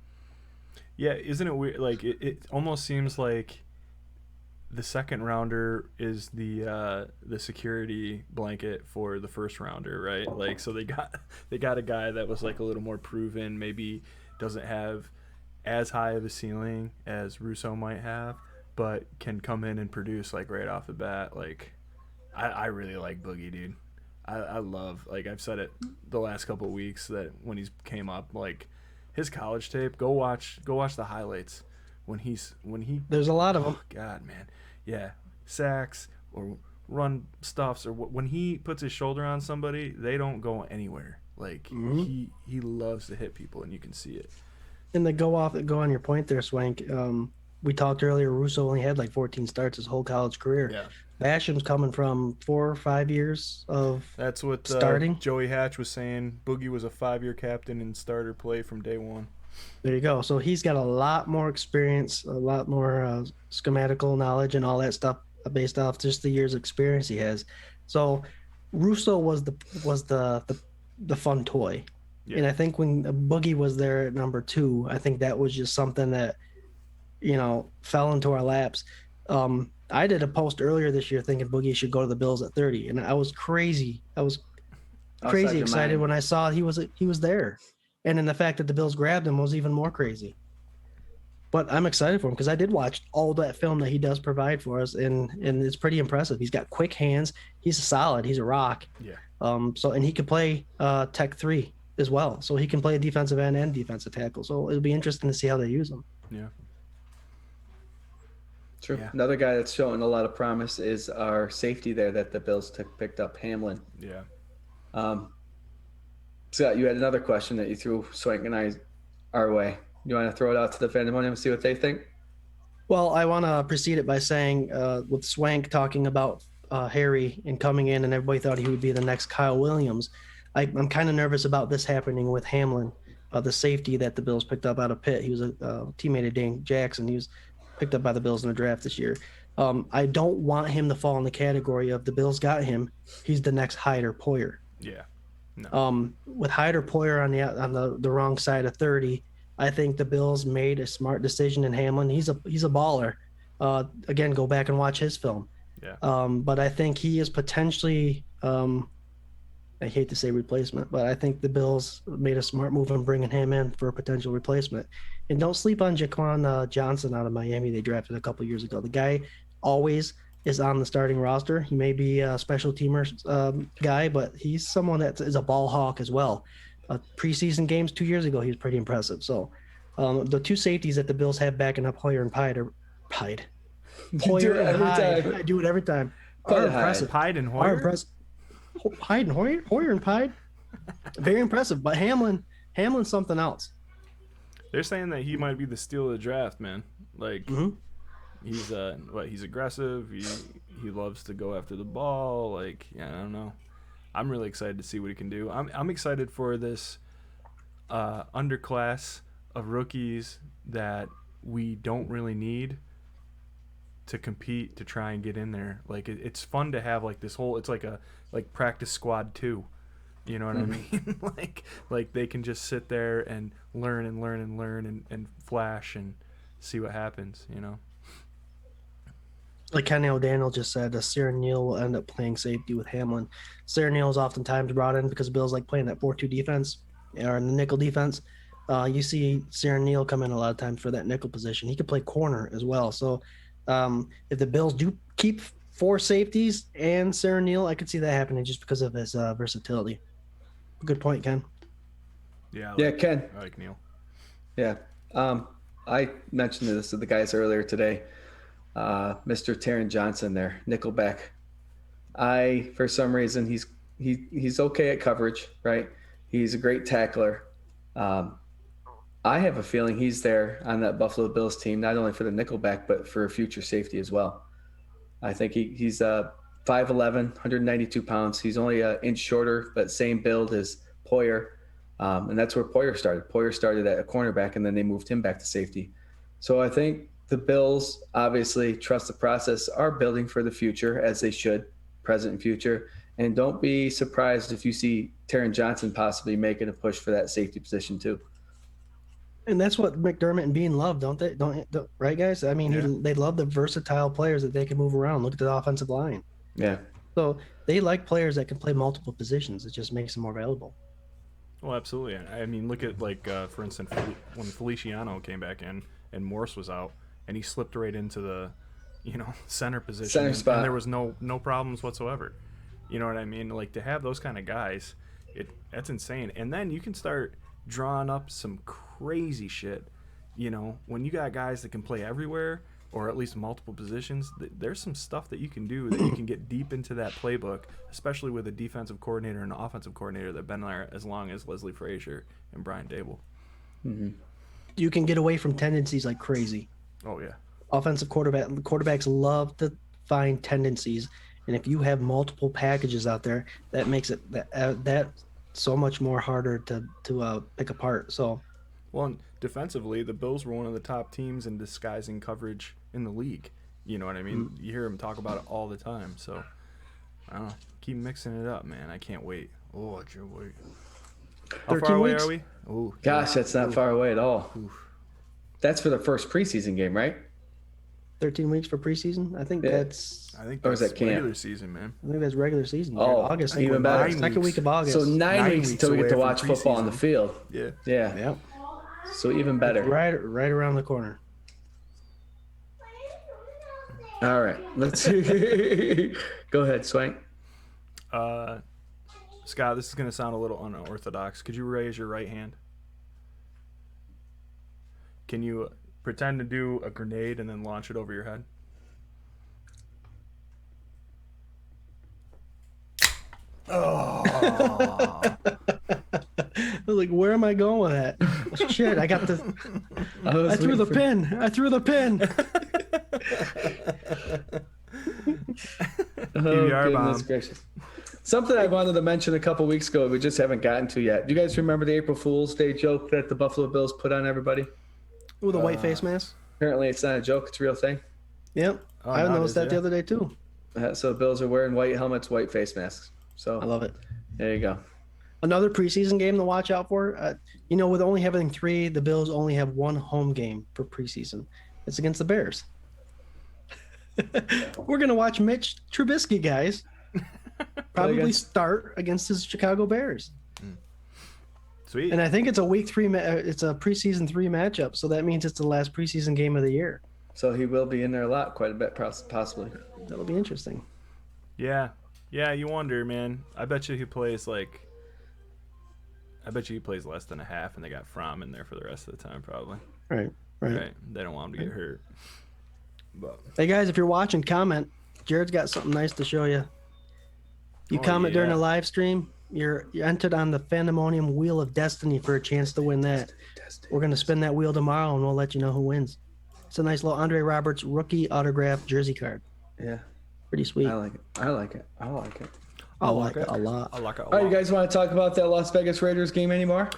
Yeah, isn't it weird? Like it almost seems like the second rounder is the security blanket for the first rounder, right? Like, so they got a guy that was like a little more proven, maybe doesn't have as high of a ceiling as Russo might have, but can come in and produce like right off the bat. Like, I really like Boogie, dude. I love, like I've said it the last couple of weeks, that when he's came up, like his college tape, go watch the highlights when he There's a lot of them. God, man. Yeah, sacks or run stuffs, or when he puts his shoulder on somebody, they don't go anywhere. Like he loves to hit people, and you can see it. And to go on your point there, Swank. We talked earlier. Russo only had like 14 starts his whole college career. Yeah. Basham's coming from 4 or 5 years of That's what starting. Joey Hatch was saying. Boogie was a 5-year captain and starter play from day one. There you go. So he's got a lot more experience, a lot more schematical knowledge and all that stuff based off just the years of experience he has. So Russo was the fun toy. Yeah. And I think when Boogie was there at number 2, I think that was just something that, fell into our laps. I did a post earlier this year thinking Boogie should go to the Bills at 30, and I was crazy. I was crazy excited when I saw he was there. And then the fact that the Bills grabbed him was even more crazy. But I'm excited for him because I did watch all that film that he does provide for us, and it's pretty impressive. He's got quick hands. He's solid. He's a rock. Yeah. And he can play Tech 3 as well. So he can play defensive end and defensive tackle. So it'll be interesting to see how they use him. Yeah. True. Yeah. Another guy that's showing a lot of promise is our safety there that the Bills picked up, Hamlin. Yeah. Scott, you had another question that you threw Swank and I our way. You want to throw it out to the Fandemonium and see what they think? Well, I want to precede it by saying with Swank talking about Harry and coming in, and everybody thought he would be the next Kyle Williams. I'm kind of nervous about this happening with Hamlin, the safety that the Bills picked up out of Pitt. He was a teammate of Dane Jackson. He was picked up by the Bills in the draft this year. I don't want him to fall in the category of the Bills got him. He's the next Hyder Poyer. Yeah. No. With Hyder Poyer on the wrong side of 30, I think the Bills made a smart decision in Hamlin. He's a baller. Again, go back and watch his film. Yeah. But I think he is potentially, I hate to say replacement, but I think the Bills made a smart move in bringing him in for a potential replacement. And don't sleep on Jaquan Johnson out of Miami they drafted a couple years ago. The guy always is on the starting roster. He may be a special teamer guy, but he's someone that is a ball hawk as well. Preseason games 2 years ago, he was pretty impressive. So the two safeties that the Bills have backing up Hoyer and Hyde are Hyde. Hoyer and Hyde. I do it every time. Are impressive. Hyde and Hoyer? Are impressive. Hyde and Hoyer and Hyde. Very impressive. But Hamlin's something else. They're saying that he might be the steal of the draft, man. Like, he's he's aggressive. He loves to go after the ball. Like, yeah, I don't know. I'm really excited to see what he can do. I'm excited for this underclass of rookies that we don't really need to compete, to try and get in there. Like it's fun to have like this whole. It's like a practice squad too. You know what I mean? like they can just sit there and learn and flash and see what happens. You know. Like Kenny O'Daniel just said, Sarah Neal will end up playing safety with Hamlin. Sarah Neal is oftentimes brought in because Bill's like playing that 4-2 defense or in the nickel defense. You see Sarah Neal come in a lot of times for that nickel position. He could play corner as well. So if the Bills do keep 4 safeties and Sarah Neal, I could see that happening just because of his versatility. Good point, Ken. Yeah. Ken. I like Neal. Yeah. I mentioned this to the guys earlier today. Mr. Taron Johnson there, Nickelback. For some reason, he's okay at coverage, right? He's a great tackler. I have a feeling he's there on that Buffalo Bills team, not only for the Nickelback, but for future safety as well. I think he's 5'11", 192 pounds. He's only an inch shorter, but same build as Poyer. And that's where Poyer started. Poyer started at a cornerback, and then they moved him back to safety. So I think the Bills obviously trust the process, are building for the future, as they should, present and future. And don't be surprised if you see Taron Johnson possibly making a push for that safety position too. And that's what McDermott and Bean love, don't they? Don't right, guys? I mean, they love the versatile players that they can move around. Look at the offensive line. Yeah. So they like players that can play multiple positions. It just makes them more valuable. Well, absolutely. I mean, look at for instance, when Feliciano came back in and Morse was out, and he slipped right into the, center position. Center spot. And there was no problems whatsoever. You know what I mean? Like, to have those kind of guys, that's insane. And then you can start drawing up some crazy shit. When you got guys that can play everywhere, or at least multiple positions, there's some stuff that you can do that you can get deep into that playbook, especially with a defensive coordinator and an offensive coordinator that have been there as long as Leslie Frazier and Brian Dable. Mm-hmm. You can get away from tendencies like crazy. Oh, yeah. Offensive quarterbacks love to find tendencies, and if you have multiple packages out there, that makes it that so much more harder to pick apart. So, well, and defensively, the Bills were one of the top teams in disguising coverage in the league. You know what I mean? You hear them talk about it all the time. So, I don't know. Keep mixing it up, man. I can't wait. Oh, I can't wait. How far away are we? Oh, gosh, that's not far away at all. Oof. That's for the first preseason game, right? 13 weeks for preseason. I think that's or is that camp? Regular season, man. I think that's regular season. Oh, August. even better. Second week of August. So 9 weeks until we get to watch football on the field. Yeah. So even better. Right around the corner. All right. Let's go ahead, Swank. Scott, this is going to sound a little unorthodox. Could you raise your right hand? Can you pretend to do a grenade and then launch it over your head? Oh. I was like, where am I going with that? Shit, I got the. I threw the pin. I threw the pin. Goodness gracious. Something I wanted to mention a couple weeks ago, we just haven't gotten to yet. Do you guys remember the April Fool's Day joke that the Buffalo Bills put on everybody? Ooh, the white face mask. Apparently, it's not a joke; it's a real thing. Yep, I noticed that the other day too. So the Bills are wearing white helmets, white face masks. So I love it. There you go. Another preseason game to watch out for. With only having 3, the Bills only have 1 home game for preseason. It's against the Bears. We're gonna watch Mitch Trubisky, guys. Probably start against his Chicago Bears. Sweet. And I think it's a week 3. It's a preseason 3 matchup, so that means it's the last preseason game of the year. So he will be in there a lot, quite a bit, possibly. That'll be interesting. Yeah, you wonder, man. I bet you he plays less than a half, and they got Fromm in there for the rest of the time, probably. Right. They don't want him to get hurt. But hey guys, if you're watching, comment. Jared's got something nice to show you. You comment during the live stream, you're entered on the Fandemonium Wheel of Destiny for a chance to win that. We're going to spin that wheel tomorrow, and we'll let you know who wins. It's a nice little Andre Roberts rookie autograph jersey card. Yeah. Pretty sweet. I like it. I like it a lot. I like it a All right, you guys want to talk about that Las Vegas Raiders game anymore?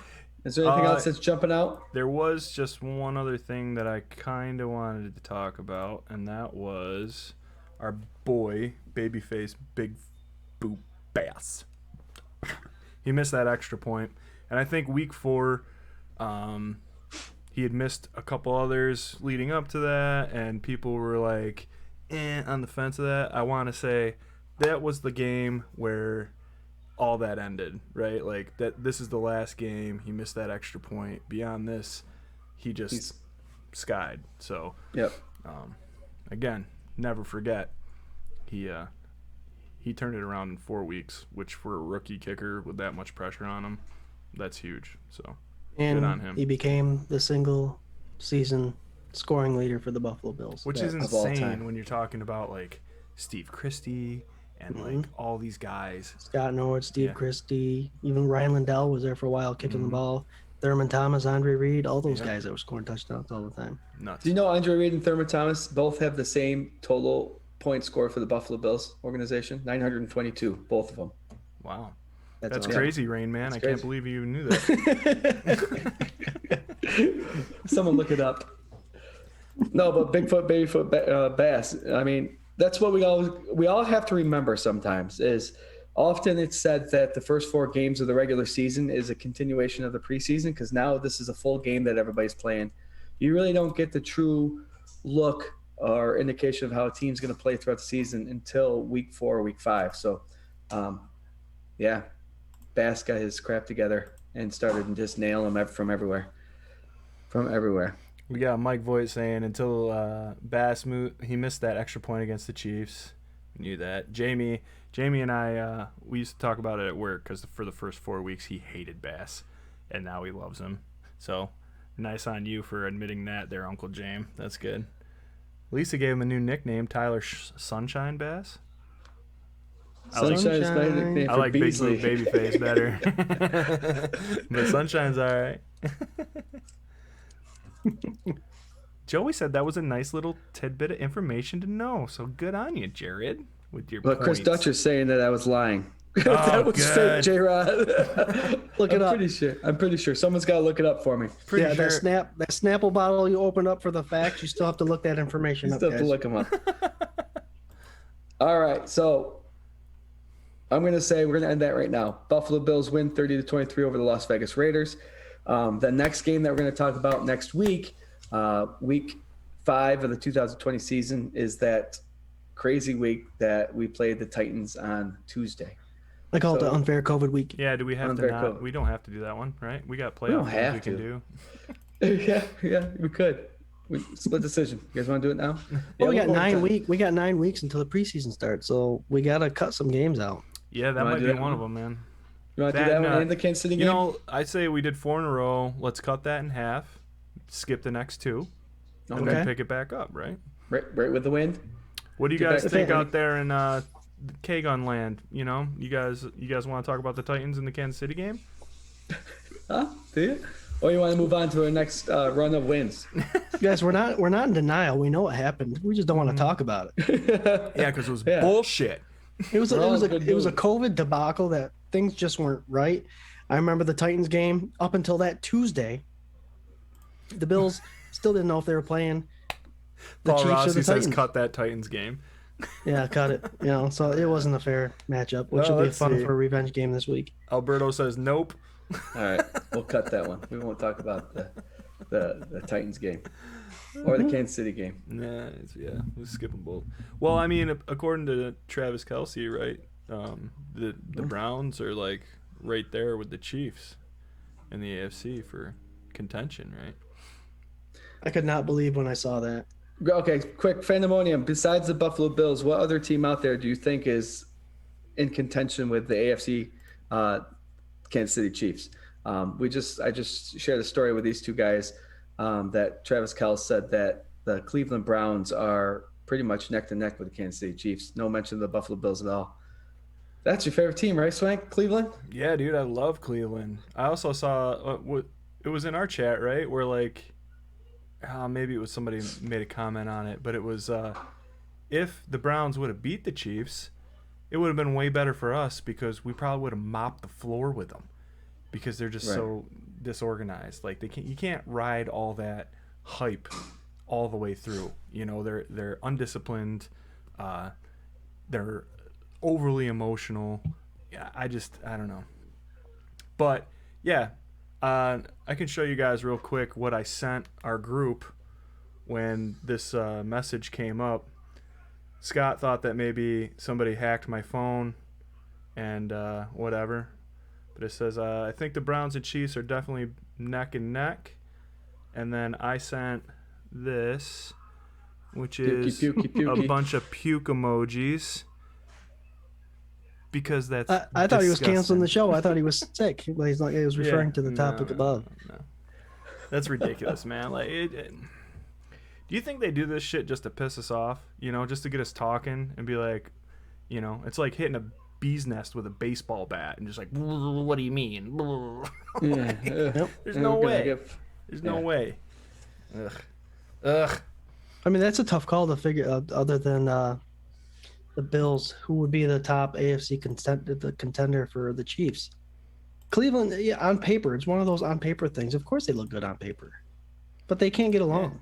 Is there anything else that's jumping out? There was just one other thing that I kind of wanted to talk about, and that was our boy, babyface Big Boot Bass. He missed that extra point. And I think week 4, he had missed a couple others leading up to that, and people were like, on the fence of that. I want to say that was the game where all that ended, right? Like, that. This is the last game. He missed that extra point. Beyond this, he's skied. So, yep. Again, never forget. He turned it around in 4 weeks, which for a rookie kicker with that much pressure on him, that's huge. So, good on him. He became the single season scoring leader for the Buffalo Bills. Which is insane when you're talking about, like, Steve Christie and, like, all these guys. Scott Norwood, Steve Christie, even Ryan Lindell was there for a while kicking the ball. Thurman Thomas, Andre Reed, all those guys that were scoring touchdowns all the time. Nuts. Do you know Andre Reed and Thurman Thomas both have the same total point score for the Buffalo Bills organization? 922, both of them. Wow. That's crazy, Rain Man. I can't believe you knew that. Someone look it up. No, but Bigfoot, Babyfoot, Bass. I mean, that's what we all have to remember sometimes is often it's said that the first 4 games of the regular season is a continuation of the preseason because now this is a full game that everybody's playing. You really don't get the true look or indication of how a team's going to play throughout the season until week 4 or week 5. So, Bass got his crap together and started and just nail him from everywhere. From everywhere. We got Mike Voigt saying until Bass he missed that extra point against the Chiefs. We knew that. Jamie and I, we used to talk about it at work because for the first 4 weeks he hated Bass, and now he loves him. So nice on you for admitting that there, Uncle James. That's good. Lisa gave him a new nickname, Tyler Sunshine Bass. I like Big Blue Babyface better. But Sunshine's all right. Joey said that was a nice little tidbit of information to know. So good on you, Jared, with your points. Chris Dutcher's saying that I was lying. Oh, that was fake, J-Rod. Look it up. I'm pretty sure. Someone's got to look it up for me. That Snapple bottle you open up for the facts, you still have to look that information up, You still have to look them up. All right, so I'm going to say we're going to end that right now. Buffalo Bills win 30-23 over the Las Vegas Raiders. The next game that we're going to talk about next week, week 5 of the 2020 season, is that crazy week that we played the Titans on Tuesday. I call it the unfair COVID week. Yeah, do we have to not? COVID. We don't have to do that one, right? We got playoff games we can do. yeah, we could. Split decision. You guys want to do it now? Well, we got 9 weeks. We got 9 weeks until the preseason starts, so we got to cut some games out. Yeah, that might be one of them, man. You want to do that one in the Kansas City game? You know, I say we did 4 in a row. Let's cut that in half. Skip the next 2, and then pick it back up, right? Right with the wind. What do you guys think out there in K-Gun land? You know, you guys want to talk about the Titans in the Kansas City game? Do you? Or you want to move on to our next run of wins? Guys, we're not in denial. We know what happened. We just don't want to talk about it. Yeah, because it was bullshit. It was a COVID debacle that things just weren't right. I remember the Titans game up until that Tuesday. The Bills still didn't know if they were playing the Paul Chiefs Rossi or the Titans. says cut that Titans game. Yeah, cut it. You know, so it wasn't a fair matchup, which will be fun for a revenge game this week. Alberto says nope. All right, we'll cut that one. We won't talk about the Titans game or the Kansas City game. Nah, we'll skip them both. Well, I mean, according to Travis Kelce, right, the Browns are like right there with the Chiefs in the AFC for contention, right? I could not believe when I saw that. Okay, quick pandemonium. Besides the Buffalo Bills, what other team out there do you think is in contention with the AFC Kansas City Chiefs? I just shared a story with these two guys that Travis Kelce said that the Cleveland Browns are pretty much neck to neck with the Kansas City Chiefs. No mention of the Buffalo Bills at all. That's your favorite team, right, Swank? Cleveland? Yeah, dude, I love Cleveland. I also saw it was in our chat, right? Where like maybe it was somebody made a comment on it, but it was if the Browns would have beat the Chiefs, it would have been way better for us because we probably would have mopped the floor with them. because they're just so disorganized. Like you can't ride all that hype all the way through. You know, they're undisciplined. They're overly emotional. Yeah, I don't know. But yeah, I can show you guys real quick what I sent our group when this message came up. Scott thought that maybe somebody hacked my phone and whatever. But it says, I think the Browns and Chiefs are definitely neck and neck. And then I sent this, which is a bunch of puke emojis. Because that's I thought he was canceling the show. I thought he was sick. But he was referring to the topic above. No. That's ridiculous, man. Like, do you think they do this shit just to piss us off? You know, just to get us talking and be like, you know, it's like hitting a bee's nest with a baseball bat and just like, what do you mean? There's no way. There's no way. Ugh. I mean, that's a tough call to figure out. Other than the Bills, who would be the top AFC contender for the Chiefs? Cleveland, yeah, on paper, it's one of those on paper things. Of course, they look good on paper, but they can't get along. Yeah.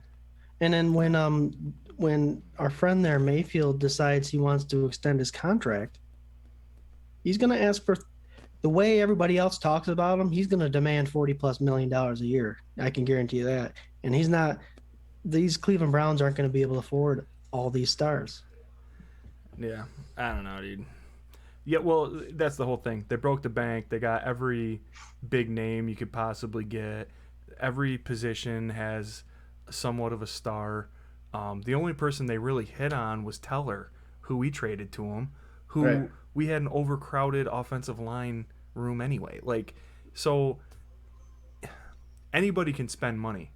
And then when our friend there, Mayfield, decides he wants to extend his contract, he's going to ask for, the way everybody else talks about him, he's going to demand $40+ million a year. I can guarantee you that. And he's not. These Cleveland Browns aren't going to be able to afford all these stars. Yeah, I don't know, dude. Yeah, well, that's the whole thing. They broke the bank. They got every big name you could possibly get. Every position has somewhat of a star. The only person they really hit on was Teller, who we traded to him, who we had an overcrowded offensive line room anyway. Like, so anybody can spend money.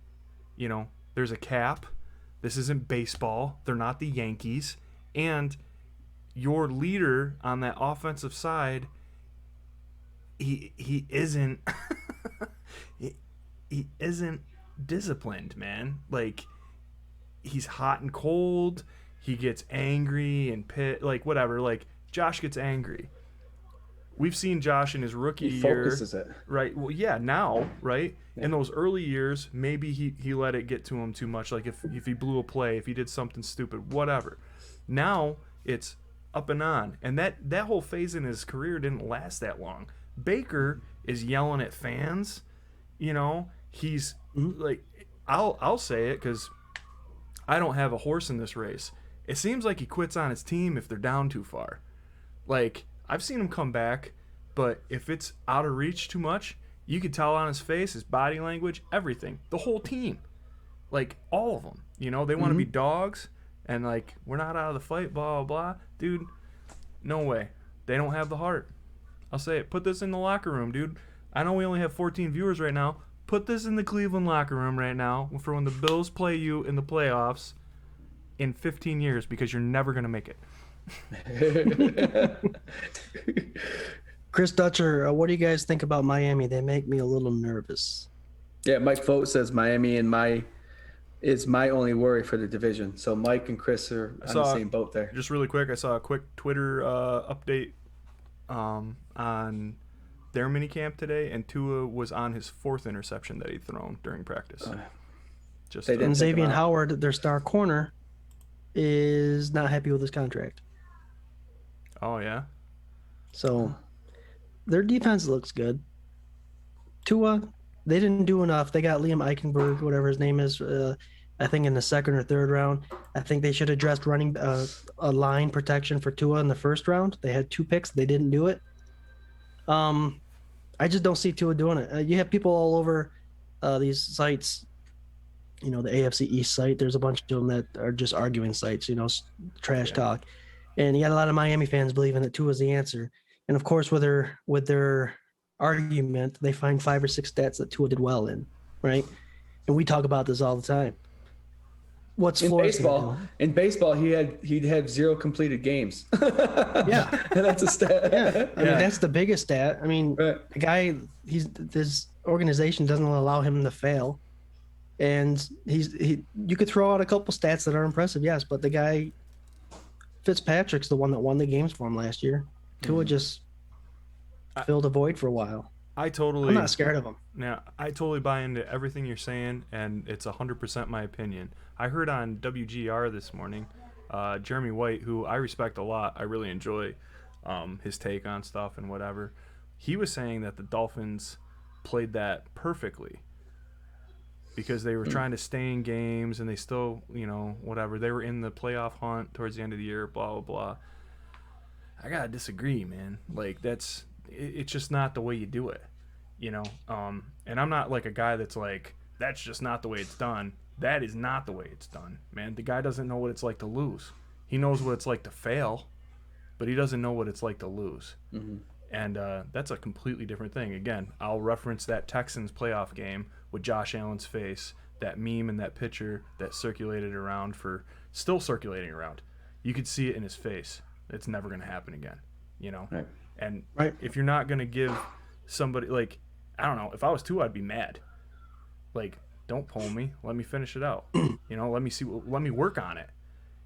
You know, there's a cap. This isn't baseball. They're not the Yankees. And your leader on that offensive side, he isn't he isn't disciplined, man. Like, he's hot and cold. He gets angry and like whatever. Like, Josh gets angry. We've seen Josh in his rookie year. He focuses it. Right. Well, yeah, now, right? Yeah. In those early years, maybe he let it get to him too much. Like if he blew a play, if he did something stupid, whatever. Now it's up and on. And that whole phase in his career didn't last that long. Baker is yelling at fans. You know, he's like, I'll say it because I don't have a horse in this race. It seems like he quits on his team if they're down too far. Like, I've seen him come back, but if it's out of reach too much, you could tell on his face, his body language, everything. The whole team. Like, all of them. You know, they want to be dogs, and, like, we're not out of the fight, blah, blah, blah. Dude, no way. They don't have the heart. I'll say it. Put this in the locker room, dude. I know we only have 14 viewers right now. Put this in the Cleveland locker room right now for when the Bills play you in the playoffs in 15 years, because you're never going to make it. Chris Dutcher, what do you guys think about Miami? They make me a little nervous. Yeah, Mike Vogt says Miami is my only worry for the division. So Mike and Chris are on the same boat there. Just really quick, I saw a quick Twitter update on their minicamp today, and Tua was on his 4th interception that he'd thrown during practice. And Xavier Howard, their star corner, is not happy with his contract. Oh, yeah? So their defense looks good. Tua, they didn't do enough. They got Liam Eichenberg, whatever his name is, I think in the 2nd or 3rd round. I think they should have addressed running a line protection for Tua in the 1st round. They had 2 picks. They didn't do it. I just don't see Tua doing it. You have people all over these sites, you know, the AFC East site. There's a bunch of them that are just arguing sites, you know, trash talk. And you got a lot of Miami fans believing that Tua is the answer. And of course, with their argument, they find 5 or 6 stats that Tua did well in, right? And we talk about this all the time. What's in baseball? In baseball, he'd have 0 completed games. Yeah, that's a stat. Yeah, I mean, that's the biggest stat. I mean, the guy, this organization doesn't allow him to fail, and you could throw out a couple stats that are impressive, yes, but the guy, Fitzpatrick's the one that won the games for him last year. Tua just filled a void for a while. I totally. I'm not scared of him. Now, I totally buy into everything you're saying, and it's 100% my opinion. I heard on WGR this morning, Jeremy White, who I respect a lot, I really enjoy his take on stuff and whatever. He was saying that the Dolphins played that perfectly because they were trying to stay in games, and they still, whatever. They were in the playoff hunt towards the end of the year, blah, blah, blah. I gotta disagree, man. Like, it's just not the way you do it. And I'm not like a guy that's like, that's just not the way it's done. That is not the way it's done, man. The guy doesn't know what it's like to lose. He knows what it's like to fail, but he doesn't know what it's like to lose. Mm-hmm. And that's a completely different thing. Again, I'll reference that Texans playoff game with Josh Allen's face, that meme and that picture that still circulating around. You could see it in his face. It's never going to happen again, Right. And Right. if you're not going to give somebody, like, I don't know, if I was two, I'd be mad. Like, don't pull me. Let me finish it out. Let me work on it.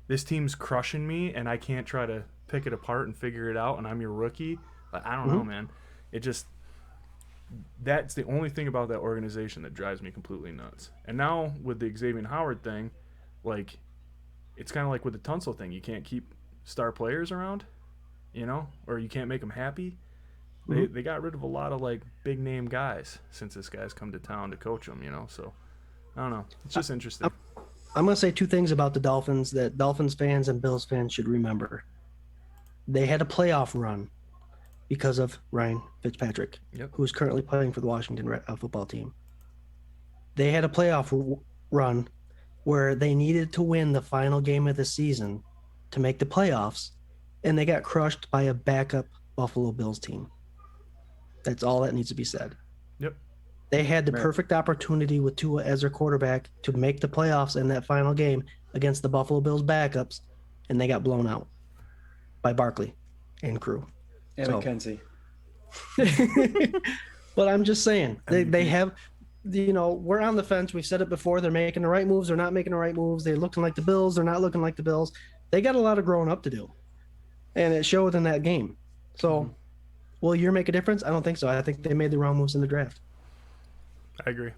This team's crushing me, and I can't try to pick it apart and figure it out, and I'm your rookie. I don't know, man. That's the only thing about that organization that drives me completely nuts. And now with the Xavier Howard thing, like, it's kind of like with the Tunsil thing. You can't keep star players around, or you can't make them happy. They got rid of a lot of, like, big name guys since this guy's come to town to coach them, so I don't know. It's just interesting. I'm going to say two things about the Dolphins that Dolphins fans and Bills fans should remember. They had a playoff run because of Ryan Fitzpatrick, who is currently playing for the Washington football team. They had a playoff run where they needed to win the final game of the season to make the playoffs, and they got crushed by a backup Buffalo Bills team. That's all that needs to be said. Yep. They had the perfect opportunity with Tua as their quarterback to make the playoffs in that final game against the Buffalo Bills backups, and they got blown out by Barkley and crew. And McKenzie. But I'm just saying, they have, we're on the fence. We've said it before. They're making the right moves. They're not making the right moves. They're looking like the Bills. They're not looking like the Bills. They got a lot of growing up to do, and it showed in that game. So, will a year make a difference? I don't think so. I think they made the wrong moves in the draft. I agree.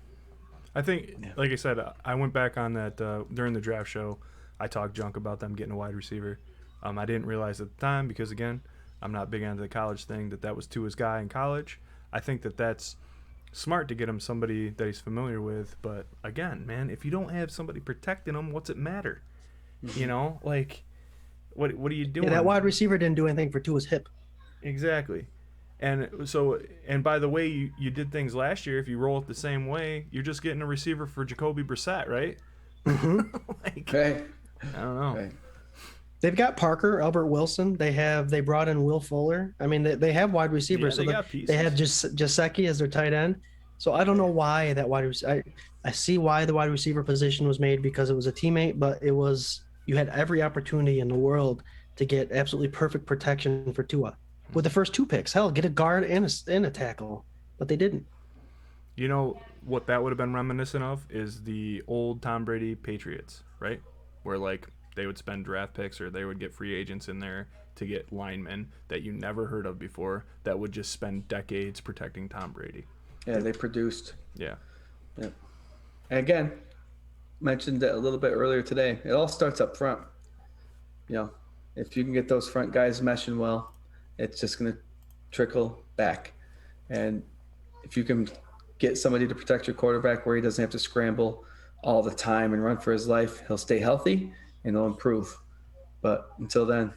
I think, like I said, I went back on that during the draft show. I talked junk about them getting a wide receiver. I didn't realize at the time because, again, I'm not big on the college thing, that was Tua's guy in college. I think that's smart to get him somebody that he's familiar with. But, again, man, if you don't have somebody protecting him, what's it matter? Like, what are you doing? Yeah, that wide receiver didn't do anything for Tua's hip. Exactly. And by the way you did things last year, if you roll it the same way, you're just getting a receiver for Jacoby Brissett, right? Okay. I don't know. Right. They've got Parker, Albert Wilson. They brought in Will Fuller. I mean, they have wide receivers. Yeah, they have Jasecki as their tight end. So I don't know why that wide receiver. I see why the wide receiver position was made, because it was a teammate, but you had every opportunity in the world to get absolutely perfect protection for Tua with the first two picks. Hell, get a guard and a tackle, but they didn't. You know what that would have been reminiscent of is the old Tom Brady Patriots, right? Where, like, they would spend draft picks, or they would get free agents in there to get linemen that you never heard of before that would just spend decades protecting Tom Brady. Yeah, they produced. Yeah. And again, mentioned it a little bit earlier today. It all starts up front. If you can get those front guys meshing well, it's just going to trickle back. And if you can get somebody to protect your quarterback where he doesn't have to scramble all the time and run for his life, he'll stay healthy and he'll improve. But until then,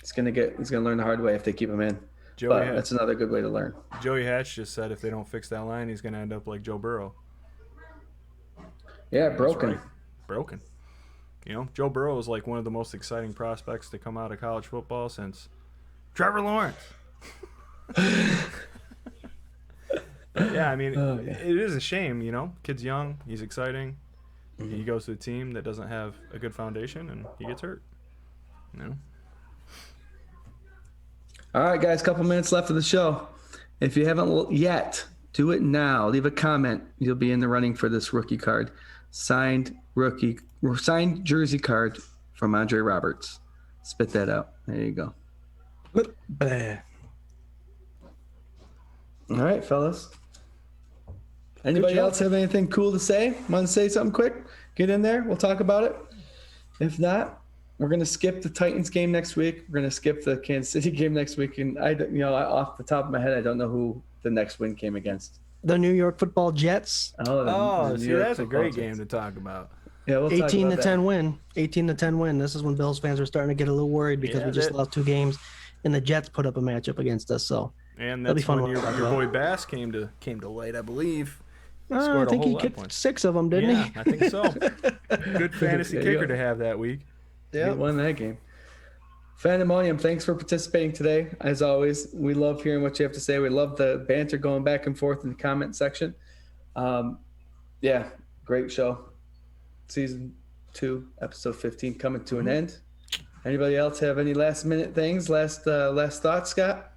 he's going to learn the hard way if they keep him in. That's another good way to learn. Joey Hatch just said if they don't fix that line, he's going to end up like Joe Burrow. Yeah, broken. Right. Broken. Joe Burrow is like one of the most exciting prospects to come out of college football since Trevor Lawrence. Yeah, I mean, it is a shame, Kid's young, he's exciting. Mm-hmm. He goes to a team that doesn't have a good foundation, and he gets hurt. All right, guys, couple minutes left of the show. If you haven't yet, do it now. Leave a comment. You'll be in the running for this rookie card. Signed jersey card from Andre Roberts. Spit that out. There you go. All right, fellas. Anybody else have anything cool to say? Want to say something quick? Get in there. We'll talk about it. If not, we're going to skip the Titans game next week. We're going to skip the Kansas City game next week. And off the top of my head, I don't know who the next win came against. The New York Football Jets. That's a great game to talk about. Yeah, we'll talk 18 about to 10 win. 18 to 10 win. This is when Bills fans are starting to get a little worried because we just lost 2 games, and the Jets put up a matchup against us. So and that'll be that's fun. when your boy Bass came to light, I believe. I think he kicked 6 of them, didn't he? I think so. Good fantasy kicker to have that week. Yeah, won that game. Fandemonium, thanks for participating today. As always, we love hearing what you have to say. We love the banter going back and forth in the comment section. Yeah, great show. Season 2, episode 15 coming to an end. Anybody else have any last minute things? Last thoughts, Scott?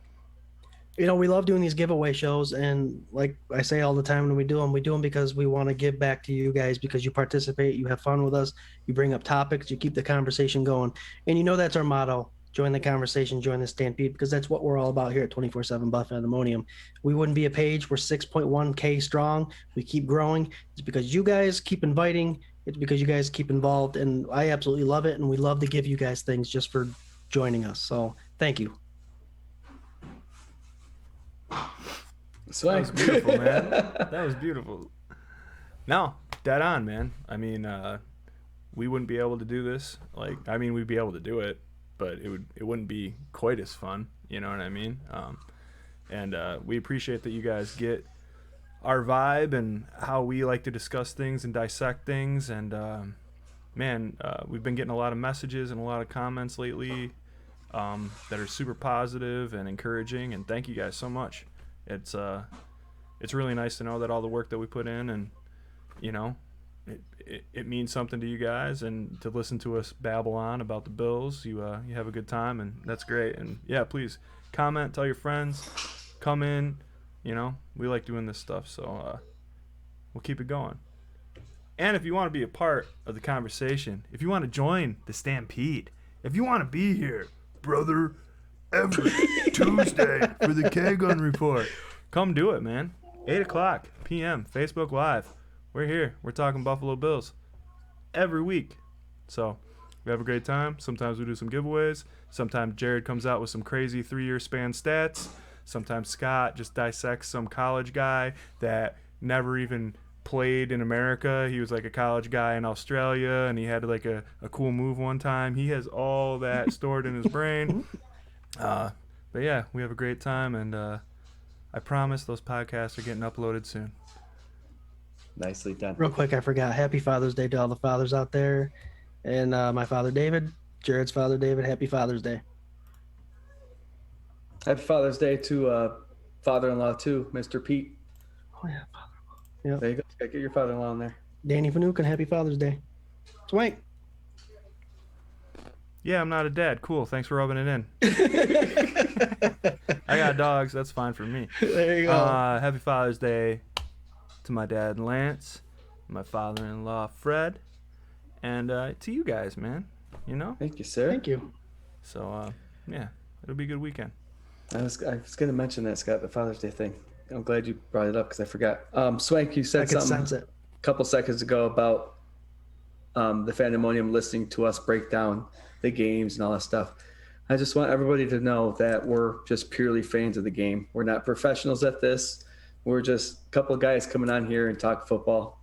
We love doing these giveaway shows, and like I say all the time when we do them because we want to give back to you guys because you participate, you have fun with us, you bring up topics, you keep the conversation going. And that's our motto. Join the conversation, join the stampede, because that's what we're all about here at 24/7 Buff Pandemonium. We wouldn't be a page. We're 6.1K strong. We keep growing. It's because you guys keep inviting. It's because you guys keep involved, and I absolutely love it, and we love to give you guys things just for joining us. So thank you. That was beautiful, man. That was beautiful. No, dead on, man. I mean, we wouldn't be able to do this. We'd be able to do it, but it wouldn't be quite as fun. You know what I mean? And we appreciate that you guys get our vibe and how we like to discuss things and dissect things. And we've been getting a lot of messages and a lot of comments lately that are super positive and encouraging. And thank you guys so much. It's really nice to know that all the work that we put in, and it means something to you guys, and to listen to us babble on about the Bills. You have a good time, and that's great. And yeah, please comment, tell your friends, come in. We like doing this stuff, so we'll keep it going. And if you want to be a part of the conversation, if you want to join the Stampede, if you want to be here, brother, every Tuesday for the Gun Report, come do it, man. 8:00 p.m. Facebook Live. We're here. We're talking Buffalo Bills every week. So we have a great time. Sometimes we do some giveaways. Sometimes Jared comes out with some crazy 3-year span stats. Sometimes Scott just dissects some college guy that never even played in America. He was like a college guy in Australia, and he had like a cool move one time. He has all that stored in his brain. But yeah, we have a great time, and I promise those podcasts are getting uploaded soon. Nicely done. Real quick, I forgot. Happy Father's Day to all the fathers out there. And my father, David, Jared's father, David, happy Father's Day. Happy Father's Day to father-in-law, too, Mr. Pete. Oh, yeah, father-in-law. Yep. There you go. Get your father-in-law in there. Danny Fanukin, happy Father's Day. Swank. Yeah, I'm not a dad. Cool. Thanks for rubbing it in. I got dogs. That's fine for me. There you go. Happy Father's Day to my dad, Lance, my father-in-law, Fred, and to you guys, man. Thank you, sir. Thank you. So, yeah, it'll be a good weekend. I was going to mention that, Scott, the Father's Day thing. I'm glad you brought it up because I forgot. Swank, you said something a couple seconds ago about the Fandemonium listening to us break down the games and all that stuff. I just want everybody to know that we're just purely fans of the game. We're not professionals at this. We're just a couple of guys coming on here and talk football,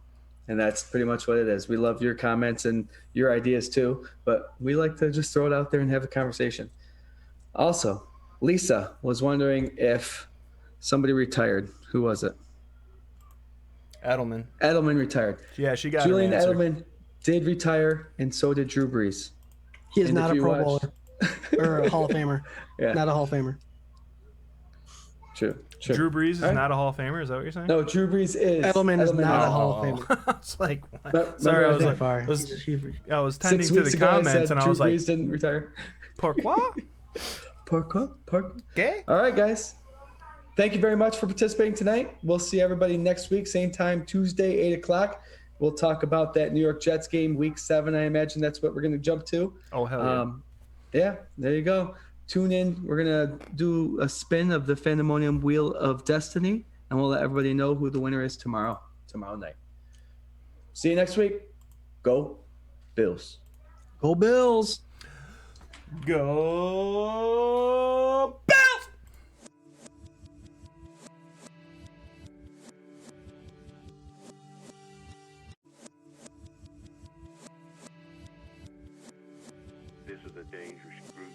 and that's pretty much what it is. We love your comments and your ideas too, but we like to just throw it out there and have a conversation. Also, Lisa was wondering if somebody retired. Who was it? Edelman. Edelman retired. Yeah, she got Julian her answer. Edelman did retire, and so did Drew Brees. He is not a Pro Bowler or a Hall of Famer. Yeah. Not a Hall of Famer. True. Drew Brees is not a Hall of Famer. Is that what you're saying? No, Drew Brees is. Edelman is not a Hall of Famer. I was like, what? But Sorry, I remember was tending 6 to weeks the ago comments, and I Drew was like, Brees didn't retire. pourquoi? Pourquoi? Okay. All right, guys. Thank you very much for participating tonight. We'll see everybody next week, same time, Tuesday, 8:00. We'll talk about that New York Jets game, Week 7. I imagine that's what we're going to jump to. Oh, hell yeah. Yeah, there you go. tune in. We're gonna do a spin of the Pandemonium Wheel of Destiny, and we'll let everybody know who the winner is tomorrow night. See you next week. Go Bills. Go Bills. Go Bills! This is a dangerous group.